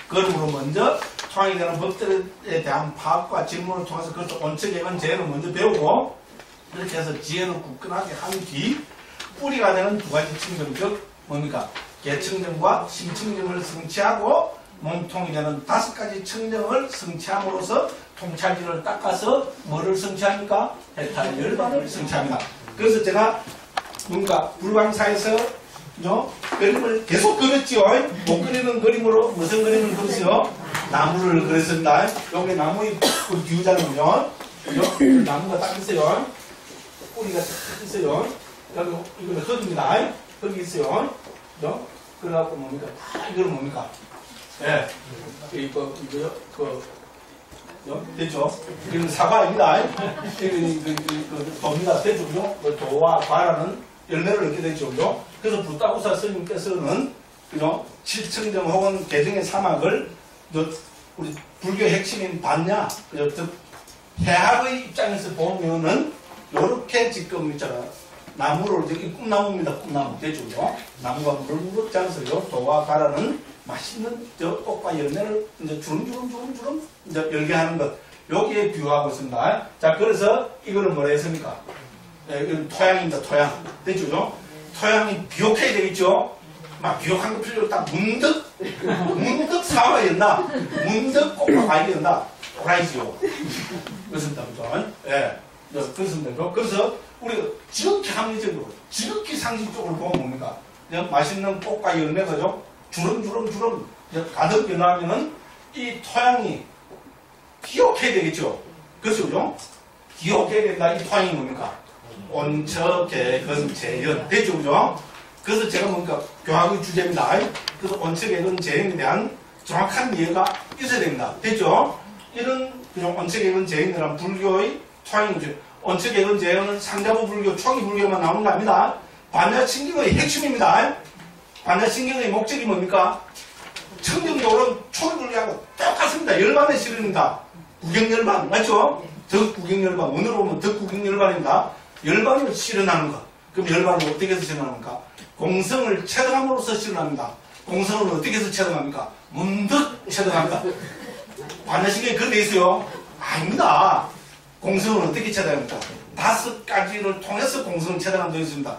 Speaker 3: 그러므로 먼저 토양이 되는 법들에 대한 파악과 질문을 통해서 그것도 온척에만 재해를 먼저 배우고 이렇게 해서 지혜를 굳건하게 한 뒤 뿌리가 되는 2가지 청정, 즉 뭡니까? 개청정과 심청정을 성취하고 몸통이 되는 5가지 청정을 성취함으로써 통찰지를 닦아서 뭐를 성취합니까? 해탈 열반을 성취합니다. 그래서 제가 뭔가 불광사에서 그림을 계속 그렸지요. 못 그리는 그림으로 무슨 그림을 그렸어요? 나무를 그렸습니다. 여기 나무의 기우자는요. 나무가 딱 있어요. 뿌리가 딱 있어요. 여기 이거는 흙입니다. 흙이 있어요. 그래갖고 뭡니까? 이거는 뭡니까? 예. 됐죠? 이건 사과입니다. 이건 도입니다. 됐죠? 도와 과라는 열매를 얻게 되죠. 그래서 부타부사 스님께서는 그죠? 칠청정 혹은 개정의 사막을 우리 불교의 핵심인 반야, 즉 해학의 입장에서 보면은 요렇게 지금 있잖아요. 나무를 저기 꿈나무입니다. 꿈나무 되죠. 나무가 물을 무겁지 않으세요. 도와 가라는 맛있는 꽃과 열매를 이제 주름주름 이제 열게 하는 것. 여기에 비유하고 있습니다. 자, 그래서 이거는 뭐라 했습니까? 이건 토양입니다. 토양. 됐죠? 토양이 비옥해야 되겠죠? 막 비옥한 거 필요 없다. 문득 사와야 된다. 문득 꽃과 과일이 된다. 오라이지요. 그렇습니다. 그죠? 예. 그렇습니다. 그래서 우리가 지극히 합리적으로, 지극히 상식적으로 보면 뭡니까? 맛있는 꽃과 열매가죠? 주름 가득 변하면은 이 토양이 비옥해야 되겠죠? 그렇죠? 비옥해야 된다. 이 토양이 뭡니까? 온처, 개근, 재현. 됐죠? 그죠? 그래서 제가 뭡니까? 교학의 주제입니다. 그래서 온처, 개근, 재현에 대한 정확한 이해가 있어야 됩니다. 됐죠? 이런 온처, 개근, 재현이란 불교의 토양이죠. 온처, 개근, 재현은 상자부 불교, 초기 불교만 나오는 거 아닙니다. 반야신경의 핵심입니다. 반야신경의 목적이 뭡니까? 청정도는 초기 불교하고 똑같습니다. 열반의 실현입니다. 구경열반, 맞죠? 덕구경열반, 오늘 보면 덕구경열반입니다. 열반을 실현하는 것. 그럼 열반을 어떻게 해서 실현합니까? 공성을 체득함으로써 실현합니다. 공성을 어떻게 해서 체득합니까? 문득 체득합니다. 반야신경이 그렇게 돼 있어요. 아닙니다. 공성을 어떻게 체득합니까? 5가지를 통해서 공성을 체득하는 데 있습니다.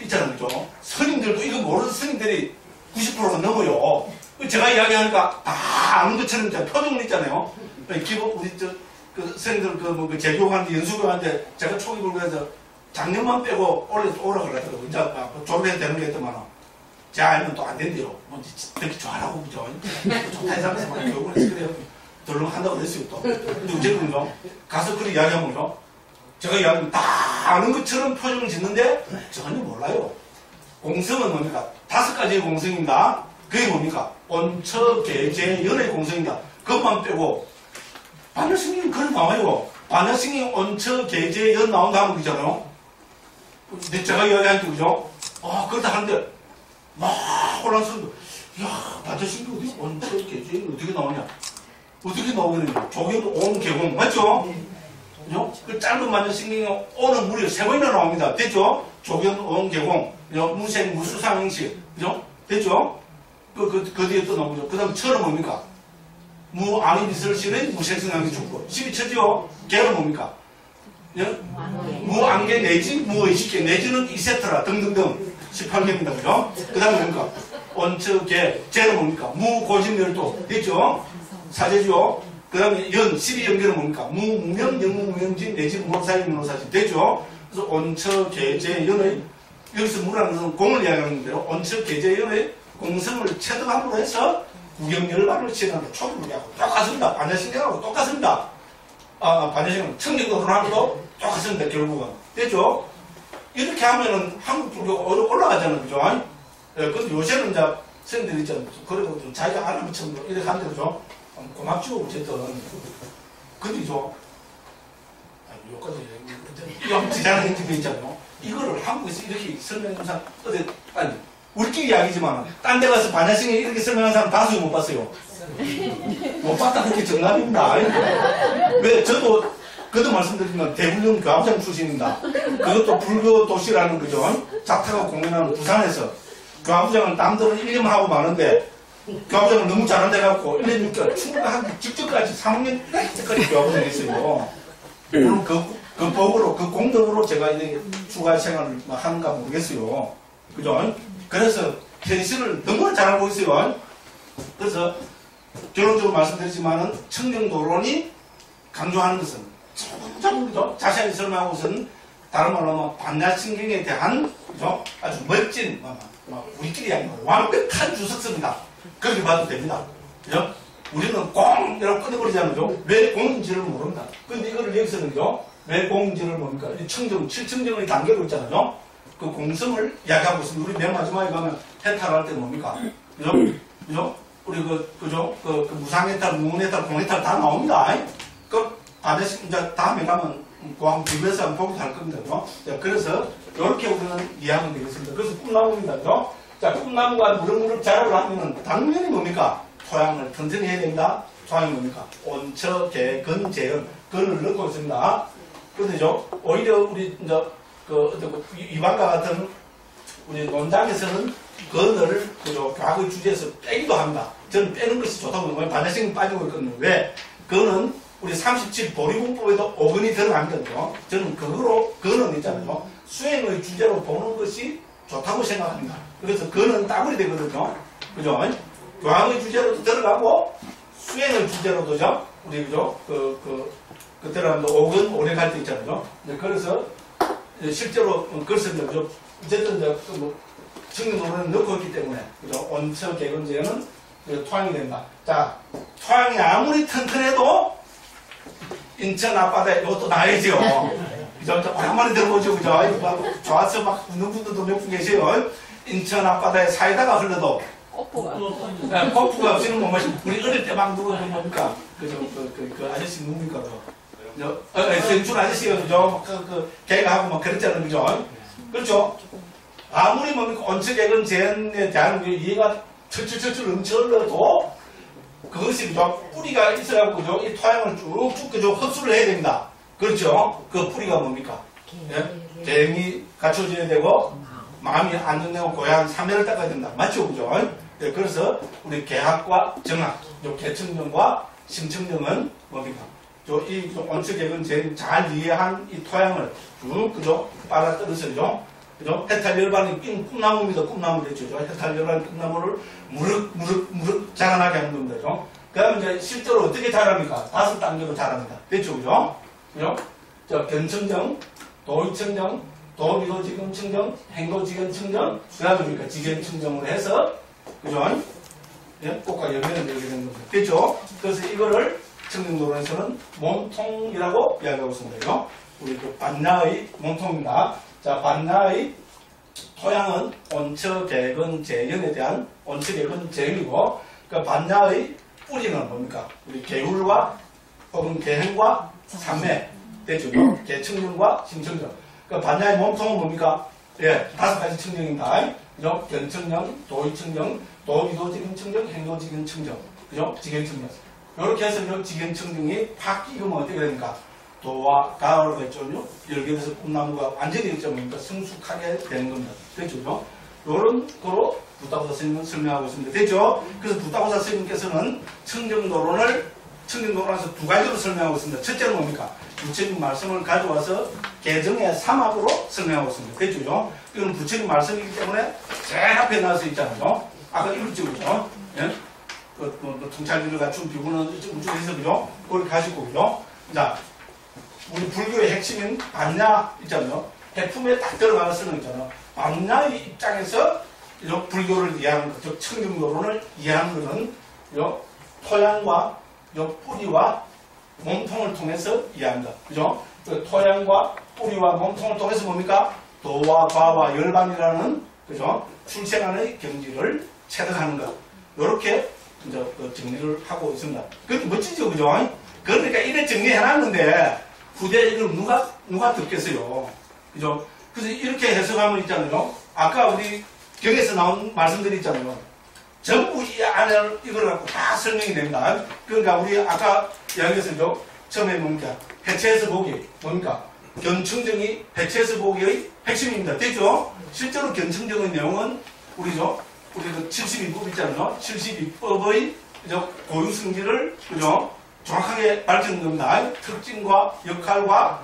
Speaker 2: 있잖아요. 그죠? 스님들도 이거 모르는 스님들이 90%가 넘어요. 제가 이야기하니까 다 아는 것처럼 표정은 있잖아요. 기본, 우리 그 스님들 그 제교관한테, 연수교관한테 제가 초기 불교에서 작년만 빼고 올해 오라 그러더라고요. 이제 졸업해야 되는 게 있더만. 제가 알면 또 안 된대요. 뭐, 듣기 좋아라고, 그죠? 좋다 해서 막 교육을 해서 그래요. 덜렁 한다고 그랬어요, 또. 근데 어쨌든요. 가서 그렇게 이야기하면요. 제가 이야기하면 다 아는 것처럼 표정을 짓는데 전혀 몰라요. 공성은 뭡니까? 5가지의 공성입니다. 그게 뭡니까? 온처, 계제, 연의 공성입니다. 그것만 빼고, 반야승님 그런 나와요. 반야승님 온처, 계제, 연 나온다 하면 그잖아요. 근데 제가 이야기하니까, 그죠? 그렇다 하는데, 막 혼란스러운데, 야, 반야승님 어디 온처, 계제, 어떻게 나오냐? 어떻게 나오겠느냐? 조경도 온, 개공, 맞죠? 그죠? 그 짧은 반야승님이 오는 무려 3번이나 나옵니다. 됐죠? 조경, 온, 개공, 무생, 무수상행식, 그죠? 됐죠? 그 뒤에 또 나오죠. 그 다음 철은 뭡니까? 무앙이비설실의 무생성항이 죽고 12처죠? 개는 뭡니까? 무안개 내지 무의식계 내지는 이세트라 등등등 18개입니다. 그죠? 그 다음에 뭡니까? 온처 개 재는 뭡니까? 무고심열도 됐죠? 사제죠? 그 다음에 연 12연계는 뭡니까? 무무명 영무무명진 내지 무사인 무사진 됐죠? 그래서 온처 개재 연의 여기서 무라는 것은 공을 이야기하는 건데요. 온처 개재 연의 공성을 체득함으로 해서 구경열반을 시행한다. 초기불교하고 똑같습니다. 반야신경하고 똑같습니다. 반야신경 청정도론하고도 똑같습니다. 결국은. 됐죠? 이렇게 하면은 한국 불교가 올라가잖아요. 그죠? 근데 요새는 이제 선생님들이 있잖아요. 그래도 좀 자기가 알아면 처럼 이렇게 하는데, 그죠? 고맙죠. 어쨌든. 근데 여기까지 영 지자는 행정이 있잖아요. 이거를 한국에서 이렇게 설명하는 사람, 아니, 우리끼리 이야기지만, 딴 데 가서 반야승에 이렇게 설명하는 사람 다수 못 봤어요. 못 봤다는 게 정답입니다. 왜, 저도, 그도 말씀드리면 대불륜 교합장 출신입니다. 그것도 불교 도시라는 거죠. 자타가 공연하는 부산에서 교합장을 남들은 1년 하고 마는데, 교합장을 너무 잘한다 해갖고 1년 6개월, 출가하기 직전까지 3년 때까지 교합장을 했어요. 물론 그 법으로, 그 공덕으로 제가 이제 추가 생활을 하는가 모르겠어요. 그죠? 그래서 현실을 너무 잘 알고 있어요. 그래서 결론적으로 말씀드리지만은 청정도론이 강조하는 것은 조금 그죠? 자세히 설명하고서는 다른 말로 하면 반야신경에 대한 그죠? 아주 멋진 우리끼리 아니고 완벽한 주석서입니다. 그렇게 봐도 됩니다. 그죠? 우리는 꽁! 이라고 끊어버리잖아요. 왜 공인지를 모릅니다. 근데 이거를 여기서는 그죠? 왜 공인지를 뭡니까? 청정, 7청정의 단계로 있잖아요. 그 공성을 이야기하고 있습니다. 우리 맨 마지막에 가면 해탈할 때 뭡니까? 그죠? 그죠? 우리 그죠? 그 무상해탈, 무문해탈, 공해탈 다 나옵니다. 그 반드시 이제 다음에 가면 그 한번 비교해서 한번 보기도 할 겁니다. 그죠? 자, 그래서 이렇게 우리는 이해하면 되겠습니다. 그래서 꿈나무입니다. 그죠? 자, 꿈나무가 무럭무럭 자라고 하면은 당연히 뭡니까? 토양을 튼튼히 해야 됩니다. 토양이 뭡니까? 온처, 개, 근, 재연, 근을 넣고 있습니다. 그런데죠, 오히려 우리, 이제, 이방과 같은 우리 논장에서는 근을, 그죠, 과거의 주제에서 빼기도 합니다. 저는 빼는 것이 좋다고 보는 거예요. 반야신경이 빠지고 있거든요. 왜? 근은 우리 37 보리공법에도 5근이 들어가거든요. 저는 그거로, 근은 있잖아요. 수행의 주제로 보는 것이 좋다고 생각합니다. 그래서 근은 따블이 되거든요. 그죠? 교황의 주제로도 들어가고, 수행의 주제로도죠. 우리, 그죠? 그때로 하면 5근, 오래갈 때 있잖아요. 그래서, 실제로, 그렇습니다. 그죠? 어쨌든, 청정도론을 넣고 있기 때문에, 그죠? 온처, 개근제는 토양이 된다. 자, 토양이 아무리 튼튼해도, 인천 앞바다에 이것도 나야지요. 그죠? 오랜만에 들어보죠. 그죠? 좋아서 막 웃는 분들도 몇 분 계세요. 인천 앞바다에 사이다가 흘러도, 꼬프가 없이는 못 마시고, 우리 어릴 때 막 누구는 뭡니까? 그죠? 그 아저씨 누굽니까? 생출 아저씨가, 그죠? 걔가 하고 막 그랬잖아요. 그죠? 그렇죠? 아무리 뭡니까? 온처개근 제한에 대한 이해가 철철철철 넘쳐흘러도, 그것이, 그죠? 뿌리가 있어갖고, 그죠? 이 토양을 쭉쭉, 그죠? 흡수를 해야 됩니다. 그렇죠? 그 뿌리가 뭡니까? 계행이 갖춰져야 되고, 마음이 안정되고 고향 3회를 닦아야 된다. 맞죠? 그죠? 네, 그래서 우리 계학과 정학, 계청정과 심청정은 뭡니까? 이 온처개근 제일 잘 이해한 이 토양을 쭉, 그죠? 빨아들여서, 그죠?
Speaker 3: 그죠? 해탈 열반이 낀 꿈나무입니다. 꿈나무 됐죠. 해탈 열반이 꿈나무를 무럭 자라나게 하는 겁니다. 그죠? 그 다음에 이제 실제로 어떻게 자랍니까? 5단계로 자랍니다. 됐죠? 그죠? 그죠? 자, 변청정, 도의청정, 도비도지경청정, 행도지경청정, 그 다음에 그러니까 지경청정을 해서, 그죠? 예? 꽃과 열매를 내게 되는 겁니다. 됐죠? 그래서 이거를 청정도론에서는 몸통이라고 이야기하고 있습니다. 그죠? 우리 그 반야의 몸통입니다. 자, 반야의 토양은 온처, 개근, 재경에 대한 온처, 개근, 재경이고, 그 반야의 뿌리는 뭡니까? 우리 개울과 혹은 개행과 삼매, 됐죠? 개청정과 신청정. 그 반야의 몸통은 뭡니까? 예, 5가지 청정입니다. 그죠? 견청정, 도의청정, 도비도지경청정, 행도지경청정, 그죠? 지경청정. 이렇게 해서 지경청정이 바뀌면 어떻게 됩니까? 도와 가을가 있잖아요. 열개에서 꿈나무가 완전히 있잖아요. 성숙하게 되는 겁니다. 됐죠? 이런 거로 부타고사 스님은 설명하고 있습니다. 됐죠? 그래서 부타고사 스님께서는 청정도론에서 2가지로 설명하고 있습니다. 첫째는 뭡니까? 부처님 말씀을 가져와서 개정의 3합으로 설명하고 있습니다. 됐죠? 이건 부처님 말씀이기 때문에 제일 앞에 나와서 있잖아요. 아까 읽었죠? 그죠? 예? 통찰기를 갖춘 비구는 우주에서 그죠? 그걸 가지고 그죠? 자, 우리 불교의 핵심인 반야 있잖아요. 해품에 딱 들어가는 쓰는 있잖아요. 반야의 입장에서 불교를 이해하는 것, 즉 청정도론을 이해하는 것은 토양과 뿌리와 몸통을 통해서 이해한다. 그죠? 토양과 뿌리와 몸통을 통해서 뭡니까? 도와 과와 열반이라는 그죠? 출생안의 경지를 체득하는 것. 이렇게 이제 정리를 하고 있습니다. 그것도 멋지죠, 그죠? 그러니까 이래 정리해놨는데 후대에 이걸 누가 듣겠어요? 그죠? 그래서 이렇게 해석하면 있잖아요. 아까 우리 경에서 나온 말씀들이 있잖아요. 전부 이 안에 이걸 갖고 다 설명이 됩니다. 그러니까 우리 아까 이야기했었죠. 처음에 뭡니까? 해체해서 보기. 뭡니까? 견청정이 해체해서 보기의 핵심입니다. 됐죠? 실제로 견청정의 내용은 우리죠. 우리 그 72법 있잖아요. 72법의 고유성질을 그죠? 정확하게 밝히는 겁니다. 특징과 역할과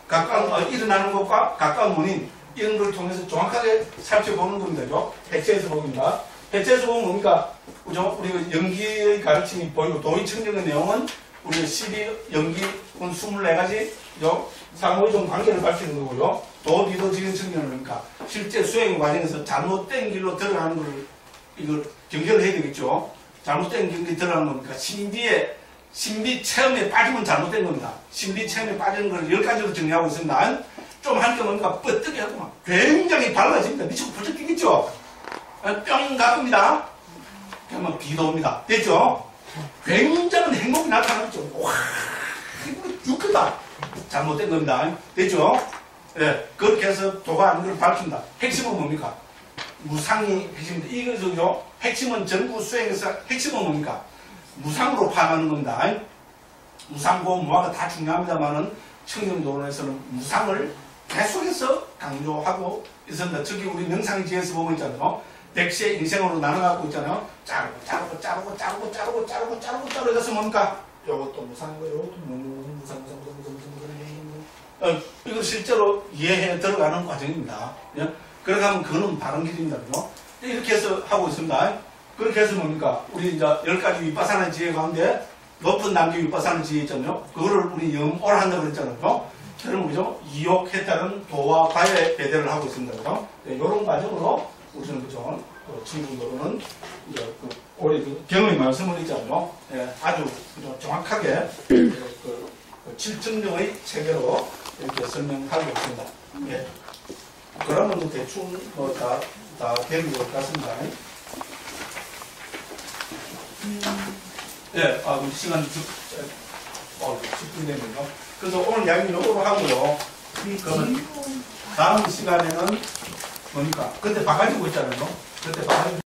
Speaker 3: 가까운 일어나는 것과 가까운 원인 이런 걸 통해서 정확하게 살펴보는 겁니다. 그죠? 해체해서 보기입니다. 해체해서 보면 뭡니까? 그죠? 우리가 연기의 가르침이 보이고 도의청정의 내용은 우리가 12연기는 24가지 상호적 관계를 밝히는 거고요. 도비도지경청정은 뭡니까? 실제 수행 과정에서 잘못된 길로 들어가는 걸 이걸 경계를 해야 되겠죠. 잘못된 길로 들어가는 겁니까? 신비 체험에 빠지면 잘못된 겁니다. 신비 체험에 빠지는 걸 10가지로 정리하고 있습니다. 좀 하니까 뭡니까? 뻗뜨게 하고 막 굉장히 밝아집니다. 미치고 부쩍 뛰겠죠? 뿅 가봅니다. 그러면 비도 옵니다. 됐죠? 굉장한 행복이 나타나죠. 와, 이거 유크다. 잘못된 겁니다. 됐죠? 예, 그렇게 해서 도가 아닌 걸 밝힌다. 핵심은 뭡니까? 무상이 핵심입니다. 이거죠. 핵심은 전부 수행에서 핵심은 뭡니까? 무상으로 파악하는 겁니다. 무상고 무화가 다 중요합니다만은 청정도론에서는 무상을 계속해서 강조하고 있습니다. 특히 우리 명상지에서 보면 있잖아요. 100세의 인생으로 나눠갖고 있잖아요. 자르고 해서 뭡니까? 요것도 무상이고 요것도 무상. 이거 실제로 이해해 들어가는 과정입니다. 예? 그렇게 하면 그는 바른 길입니다. 그죠? 이렇게 해서 하고 있습니다. 그렇게 해서 뭡니까? 우리 이제 10가지 윗바사나 지혜 가운데 높은 단계 윗바사나 지혜 있잖아요. 그거를 우리 염오를 한다고 그랬잖아요. 그러면 그죠? 이욕했다는 도와 과의 배대를 하고 있습니다. 그죠? 네, 이런 과정으로 우리는 그죠? 청정도론은 이제 올해 경의 말씀을 있잖아요. 예, 아주 그죠? 정확하게 칠청정의 체계로 이렇게 설명하고 있습니다. 예. 그러면 대충 다 되는 것 같습니다. 예, 우리 시간 10분 되네요. 그래서 오늘 이야기는 요거로 하고요. 그러면 다음 시간에는 뭡니까? 그때 바가지고 있잖아요. 그때 바가지고